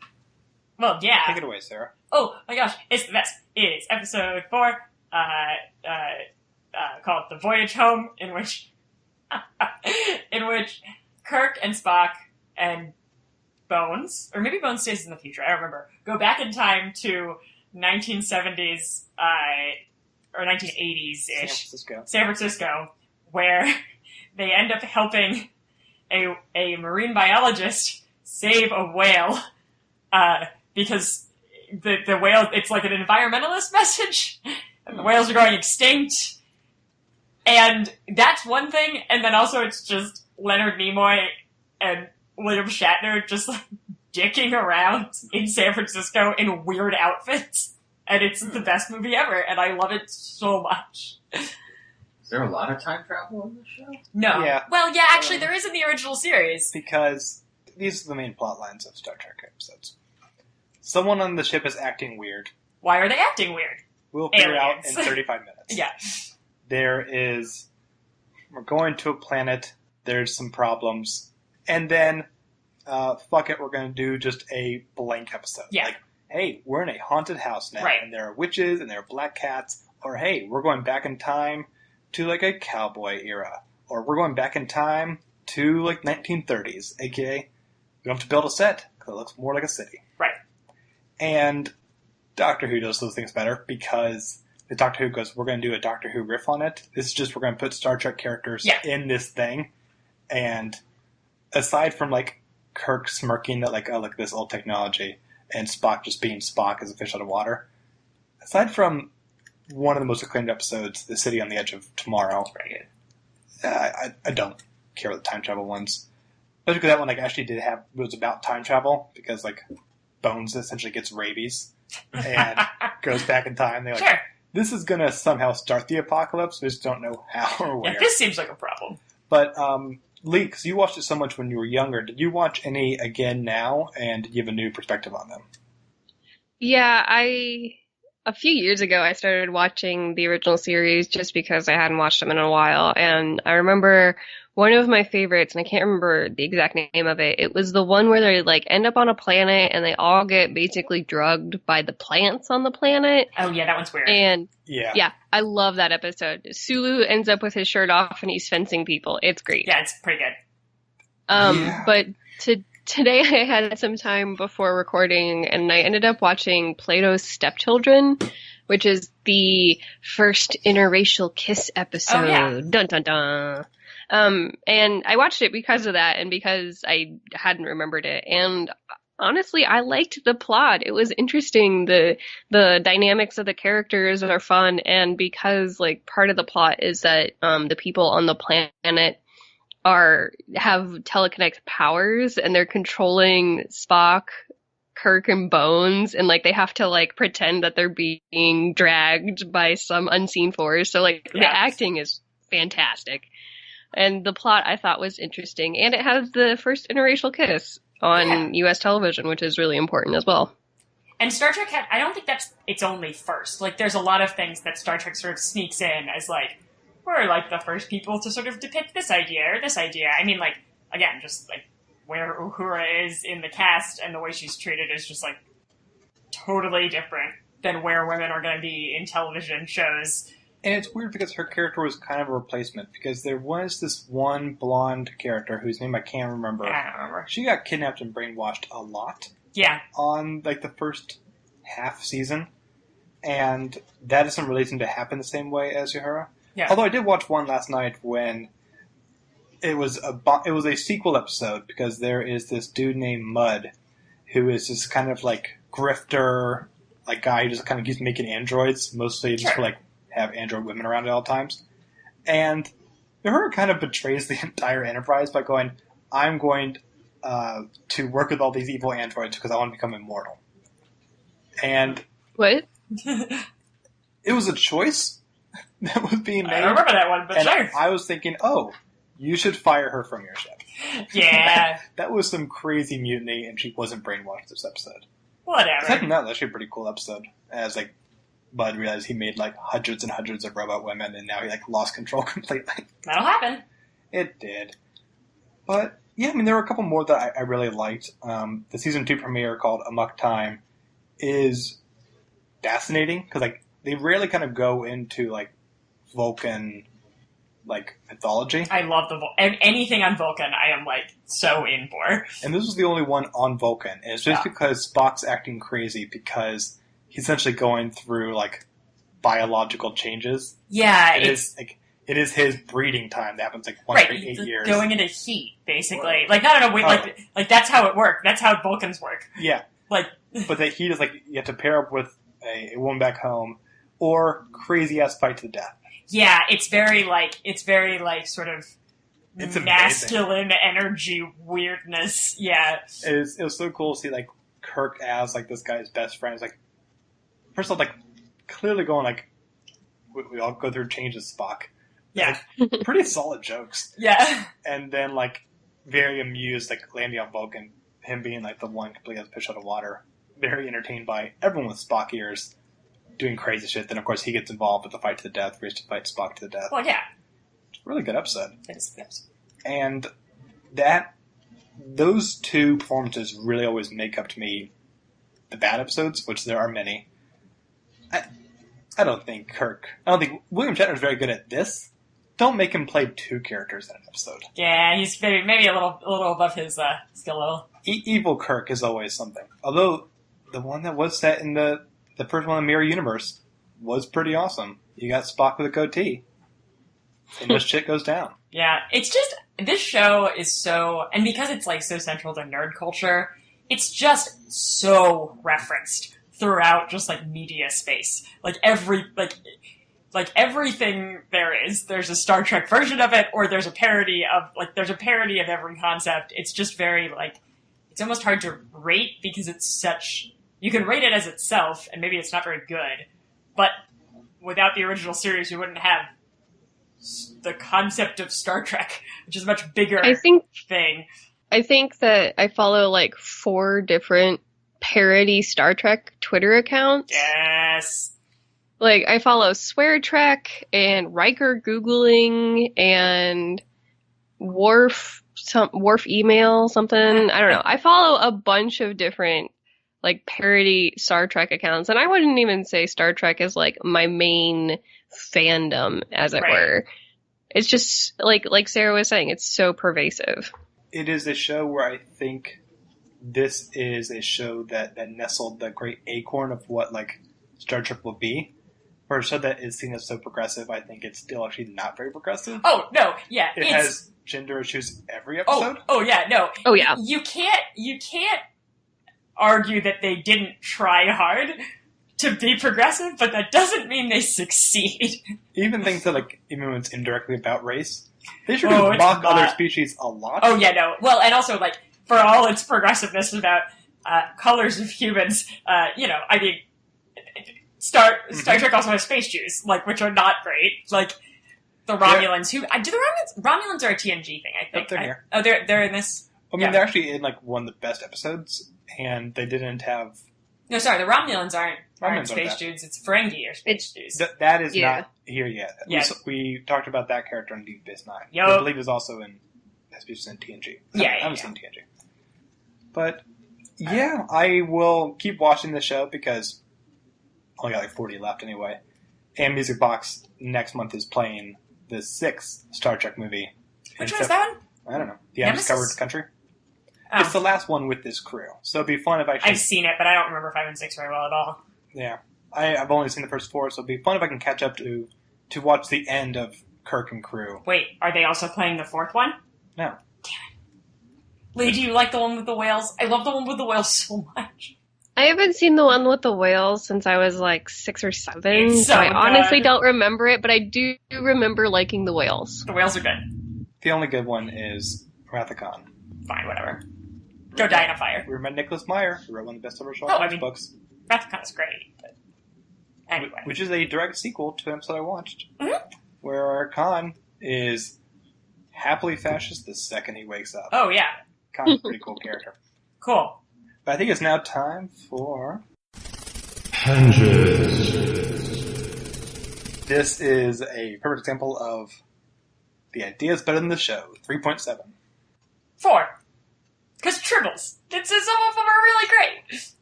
Well, yeah. Take it away, Sarah. Oh my gosh, it's the best. It is episode 4, called The Voyage Home, in which Kirk and Spock and Bones, or maybe Bones stays in the future, I don't remember, go back in time to 1970s, or 1980s-ish. San Francisco, where they end up helping a marine biologist save a whale, because the whale, it's like an environmentalist message, and the whales are going extinct, and that's one thing, and then also it's just Leonard Nimoy and William Shatner just like dicking around in San Francisco in weird outfits, and it's the best movie ever, and I love it so much. Is there a lot of time travel in this show? No. Yeah. Well, yeah, actually there is in the original series. Because these are the main plot lines of Star Trek episodes. Someone on the ship is acting weird. Why are they acting weird? We'll figure Aliens. out in 35 minutes. Yeah. We're going to a planet, there's some problems, and then, fuck it, we're going to do just a blank episode. Yeah. Like, hey, we're in a haunted house now, Right. and there are witches, and there are black cats, or hey, we're going back in time to, like, a cowboy era, or we're going back in time to, like, 1930s, aka, we don't have to build a set, because it looks more like a city. Right. And Doctor Who does those things better, because the Doctor Who goes, we're going to do a Doctor Who riff on it. This is just, we're going to put Star Trek characters in this thing. And aside from, like, Kirk smirking at, like, oh, look at this old technology, and Spock just being Spock as a fish out of water, aside from one of the most acclaimed episodes, The City on the Edge of Tomorrow, Very good. I don't care about the time travel ones. Especially because that one actually was about time travel, because Bones essentially gets rabies and goes back in time. They're Sure. this is gonna somehow start the apocalypse. We just don't know how or where. Yeah, this seems like a problem. But Lee, because you watched it so much when you were younger, did you watch any again now, and did you have a new perspective on them? Yeah, a few years ago, I started watching the original series just because I hadn't watched them in a while. And I remember one of my favorites, and I can't remember the exact name of it. It was the one where they end up on a planet and they all get basically drugged by the plants on the planet. Oh yeah, that one's weird. And Yeah, I love that episode. Sulu ends up with his shirt off and he's fencing people. It's great. Yeah, it's pretty good. But today I had some time before recording, and I ended up watching Plato's Stepchildren, which is the first interracial kiss episode. Oh, yeah. Dun dun dun. And I watched it because of that, and because I hadn't remembered it. And honestly, I liked the plot. It was interesting. The dynamics of the characters are fun, and because part of the plot is that the people on the planet have telekinetic powers, and they're controlling Spock, Kirk, and Bones, and they have to pretend that they're being dragged by some unseen force. So the acting is fantastic, and the plot I thought was interesting, and it has the first interracial kiss on U.S. television, which is really important as well. And Star Trek I don't think that's its only first. There's a lot of things that Star Trek sort of sneaks in as we're the first people to sort of depict this idea or this idea. I mean, again, just where Uhura is in the cast and the way she's treated is just totally different than where women are going to be in television shows. and it's weird because her character was kind of a replacement, because there was this one blonde character whose name I can't remember. I don't remember. She got kidnapped and brainwashed a lot. Yeah. On the first half season, and that doesn't really seem to happen the same way as Uhura. Yeah. Although I did watch one last night when it was a sequel episode, because there is this dude named Mud who is this kind of grifter guy who just kind of keeps making androids, mostly just Sure. to have android women around at all times. And Uhura kind of betrays the entire Enterprise by going, I'm going to work with all these evil androids because I want to become immortal. And What? it was a choice that was being made. I don't remember that one, but and sure. I was thinking, oh, you should fire her from your ship. Yeah. That was some crazy mutiny, and she wasn't brainwashed this episode. Whatever. Aside from that, it was actually a pretty cool episode. As Bud realized he made hundreds and hundreds of robot women, and now he lost control completely. That'll happen. It did. But yeah, there were a couple more that I really liked. The season 2 premiere called Amok Time is fascinating because they rarely kind of go into Vulcan mythology. I love anything on Vulcan. I am so in for. And this was the only one on Vulcan, and it's just because Spock's acting crazy because he's essentially going through biological changes. Yeah, It is his breeding time that happens once every 8 years. Going into heat, basically. Not in a way, that's how it works. That's how Vulcans work. Yeah. But the heat is you have to pair up with a woman back home, or crazy ass fight to the death. Yeah, it's very sort of It's masculine energy weirdness. Yeah. It was so cool to see Kirk as this guy's best friend. It's first of all, clearly going we all go through changes, Spock. Yeah. Pretty solid jokes. Yeah. And then very amused landing on Vulcan, him being the one completely has fish out of water. Very entertained by everyone with Spock ears doing crazy shit. Then of course he gets involved with the fight to the death, where he has to fight Spock to the death. Well, yeah. It's a really good episode. It is a good episode. And those two performances really always make up to me the bad episodes, which there are many. I don't think William Shatner is very good at this. Don't make him play two characters in an episode. Yeah, he's maybe a little above his skill level. Evil Kirk is always something. Although the one that was set in the first one in the Mirror Universe was pretty awesome. You got Spock with a goatee, and this shit goes down. Yeah, it's just this show is so, and because it's so central to nerd culture, it's just so referenced throughout just media space. like everything there's a Star Trek version of it, or there's a parody of every concept. It's just very, like, it's almost hard to rate because it's such, you can rate it as itself, and maybe it's not very good, but without the original series, you wouldn't have the concept of Star Trek, which is a much bigger thing. I think that I follow like 4 different parody Star Trek Twitter accounts. Yes. Like, I follow Swear Trek and Riker Googling and Worf Email something. I don't know. I follow a bunch of different like parody Star Trek accounts, and I wouldn't even say Star Trek is like my main fandom, as it were. It's just like Sarah was saying, it's so pervasive. It is a show where I think this is a show that nestled the great acorn of what like Star Trek will be. For a show that is seen as so progressive, I think it's still actually not very progressive. Oh, no, yeah. It has gender issues every episode. Oh yeah, no. Oh yeah. You can't argue that they didn't try hard to be progressive, but that doesn't mean they succeed. Even things that, like, even when it's indirectly about race, they sure do mock other species a lot. Oh yeah, no. Well, and also, like, for all its progressiveness about colors of humans, I mean, Star Trek also has space Jews, like, which are not great. Like, the Romulans, Romulans are a TNG thing, I think. They're here. Oh, they're in this? I mean, they're actually in, like, one of the best episodes, and they didn't have... No, sorry, the Romulans aren't space Jews, it's Ferengi or space Jews. That is not here yet. Yeah. We talked about that character in Deep Space Nine. Yep. I believe is also in TNG. I haven't seen TNG. But, yeah, I will keep watching the show because... I only got like 40 left anyway. And Music Box next month is playing the 6th Star Trek movie. Which one is that one? I don't know. The Undiscovered Country. Oh. It's the last one with this crew. So it'd be fun if I I've seen it, but I don't remember 5 and 6 very well at all. Yeah. I've only seen the first 4, so it'd be fun if I can catch up to watch the end of Kirk and crew. Wait, are they also playing the 4th one? No. Damn it. Lee, do you like the one with the whales? I love the one with the whales so much. I haven't seen the one with the whales since I was like 6 or 7, It's so I good. honestly don't remember it, but I do remember liking the whales. The whales are good. The only good one is Wrath of Khan. Fine, whatever. Go die in a fire. We met Nicholas Meyer, who wrote one of the best-ever short books. Wrath of Khan is great, but anyway. Which is a direct sequel to an episode I watched, Mm-hmm. where Khan is happily fascist the second he wakes up. Oh, yeah. Khan's a pretty cool character. Cool. But I think it's now time for... Henges. This is a perfect example of the idea is better than the show. 3.7. 4. Because tribbles. Some of them are really great.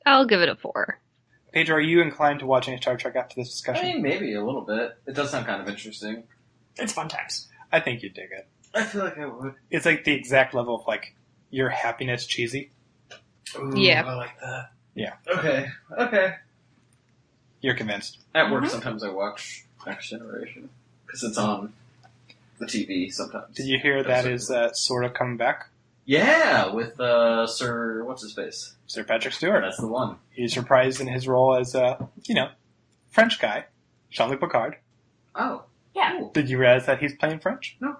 I'll give it a 4. Pedro, are you inclined to watching Star Trek after this I discussion? mean, maybe a little bit. It does sound kind of interesting. It's fun times. I think you'd dig it. I feel like I would. It's like the exact level of, like, your happiness cheesy. Ooh, Yeah. I like that. Yeah. Okay. You're convinced. At work, sometimes I watch Next Generation because it's on the TV sometimes. Did you hear that is sort of coming back? Yeah, with Sir what's his face? Sir Patrick Stewart. That's the one. He's reprised in his role as, French guy, Jean-Luc Picard. Oh, Yeah. cool. Did you realize that he's playing French? No.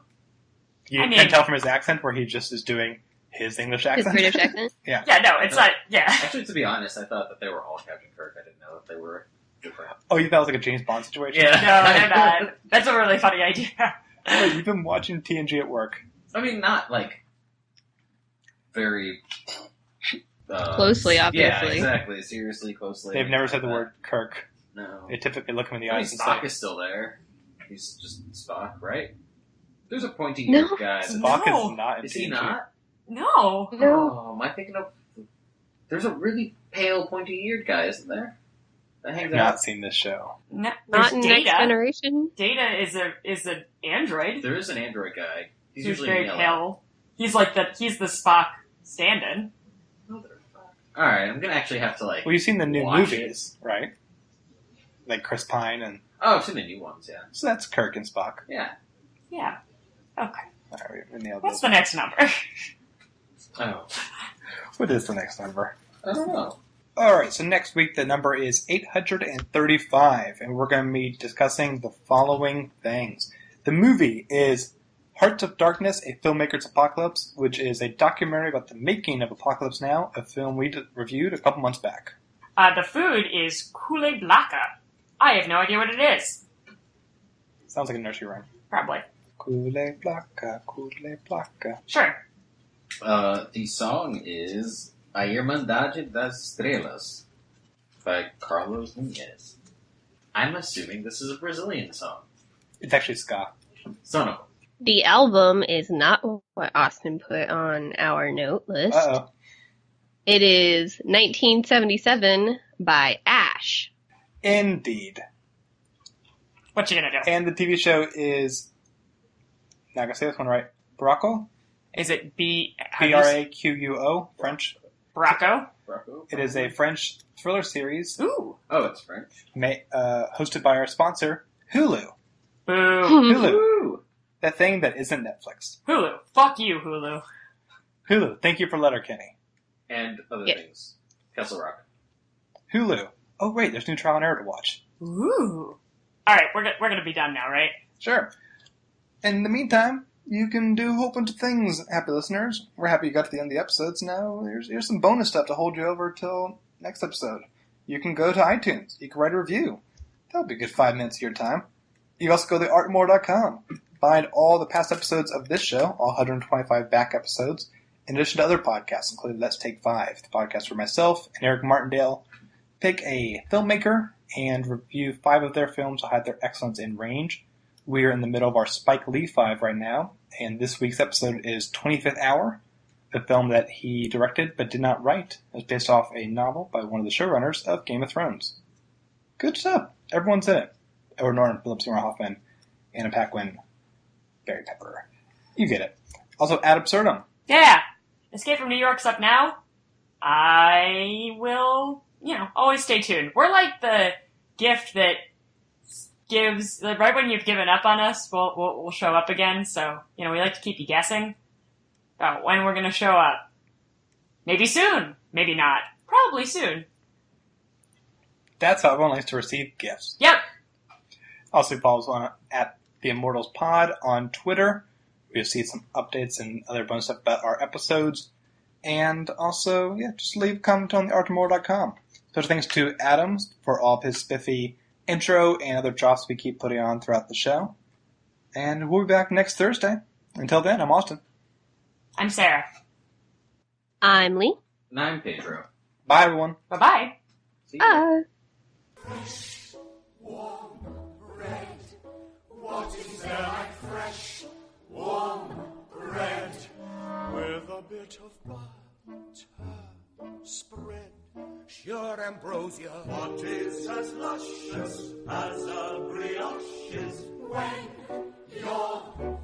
You I mean- can tell from his accent where he just is doing his English His accent. British accent. Yeah, no, it's not, yeah. Actually, to be honest, I thought that they were all Captain Kirk. I didn't know that they were different. Oh, you thought it was like a James Bond situation? No, they're not. That's a really funny idea. Wait, you've been watching TNG at work. I mean, not like very Closely, obviously. Yeah, exactly. Seriously, closely. They've never said the word Kirk. No. They typically look him in the I mean, eyes and Spock say, is still there. He's just Spock, right? There's a pointy No. eared guy. Spock No. is not in Is TNG. he not? No. No. Oh, am I thinking of? There's a really pale, pointy-eared guy, isn't there? That I've hangs not out. seen this show. No, Not there's in Next Data. Generation. Data is an android. There is an android guy. He's He's usually very yellow. pale. He's the Spock stand-in. All right, I'm gonna actually have to like. Well, you've seen the new watch movies, right? Like Chris Pine and... Oh, I've seen the new ones. Yeah. So that's Kirk and Spock. Yeah. Yeah. Okay. All right, we nailed What's this. the next number? Oh, What is the next number? I don't know. Alright, so next week the number is 835, and we're going to be discussing the following things. The movie is Hearts of Darkness, A Filmmaker's Apocalypse, which is a documentary about the making of Apocalypse Now, a film we reviewed a couple months back. The food is Kule Blaka. I have no idea what it is. Sounds like a nursery rhyme. Probably. Kule Blaka, Kule Blaka. Sure. The song is A Irmandade das Estrelas by Carlos Nunez. I'm assuming this is a Brazilian song. It's actually ska. Son of The album is not what Austin put on our note list. Uh-oh. It is 1977 by Ash. Indeed. What you gonna do? And the TV show is, not gonna say this one right, Baracco? Is it B-R-A-Q-U-O, French. Baracco? It is a French thriller series Ooh. Oh, it's French. hosted by our sponsor, Hulu. Boo. Hulu. Woo! That thing that isn't Netflix. Hulu. Fuck you, Hulu. Hulu, thank you for Letterkenny. And other Yeah. things. Castle Rock. Hulu. Oh wait, there's new Trial and Error to watch. Ooh. Alright, we're gonna be done now, right? Sure. In the meantime, you can do a whole bunch of things, happy listeners. We're happy you got to the end of the episodes. Now, here's some bonus stuff to hold you over till next episode. You can go to iTunes. You can write a review. That'll be a good 5 minutes of your time. You can also go to artmore.com. Find all the past episodes of this show, all 125 back episodes, in addition to other podcasts, including Let's Take 5, the podcast where myself and Eric Martindale pick a filmmaker and review 5 of their films to hide their excellence in range. We are in the middle of our Spike Lee 5 right now, and this week's episode is 25th Hour, the film that he directed but did not write. It's based off a novel by one of the showrunners of Game of Thrones. Good stuff. Everyone's in it. Edward Norton, Philip Seymour Hoffman, Anna Paquin, Barry Pepper. You get it. Also, Ad Absurdum. Yeah. Escape from New York's up now. I will, always stay tuned. We're like the gift that gives, like, right when you've given up on us, we'll show up again. So, we like to keep you guessing about when we're going to show up. Maybe soon. Maybe not. Probably soon. That's how everyone likes to receive gifts. Yep. Also follow us on at the Immortals Pod on Twitter. You'll see some updates and other bonus stuff about our episodes. And also, just leave a comment on the artmore.com. Special thanks to Adam for all of his spiffy intro and other drops we keep putting on throughout the show. And we'll be back next Thursday. Until then, I'm Austin. I'm Sarah. I'm Lee. And I'm Pedro. Bye, everyone. Bye-bye. See you. Warm bread. What is there like fresh, warm bread? With a bit of butter spread. Sure ambrosia. What is as luscious as a brioche is when you're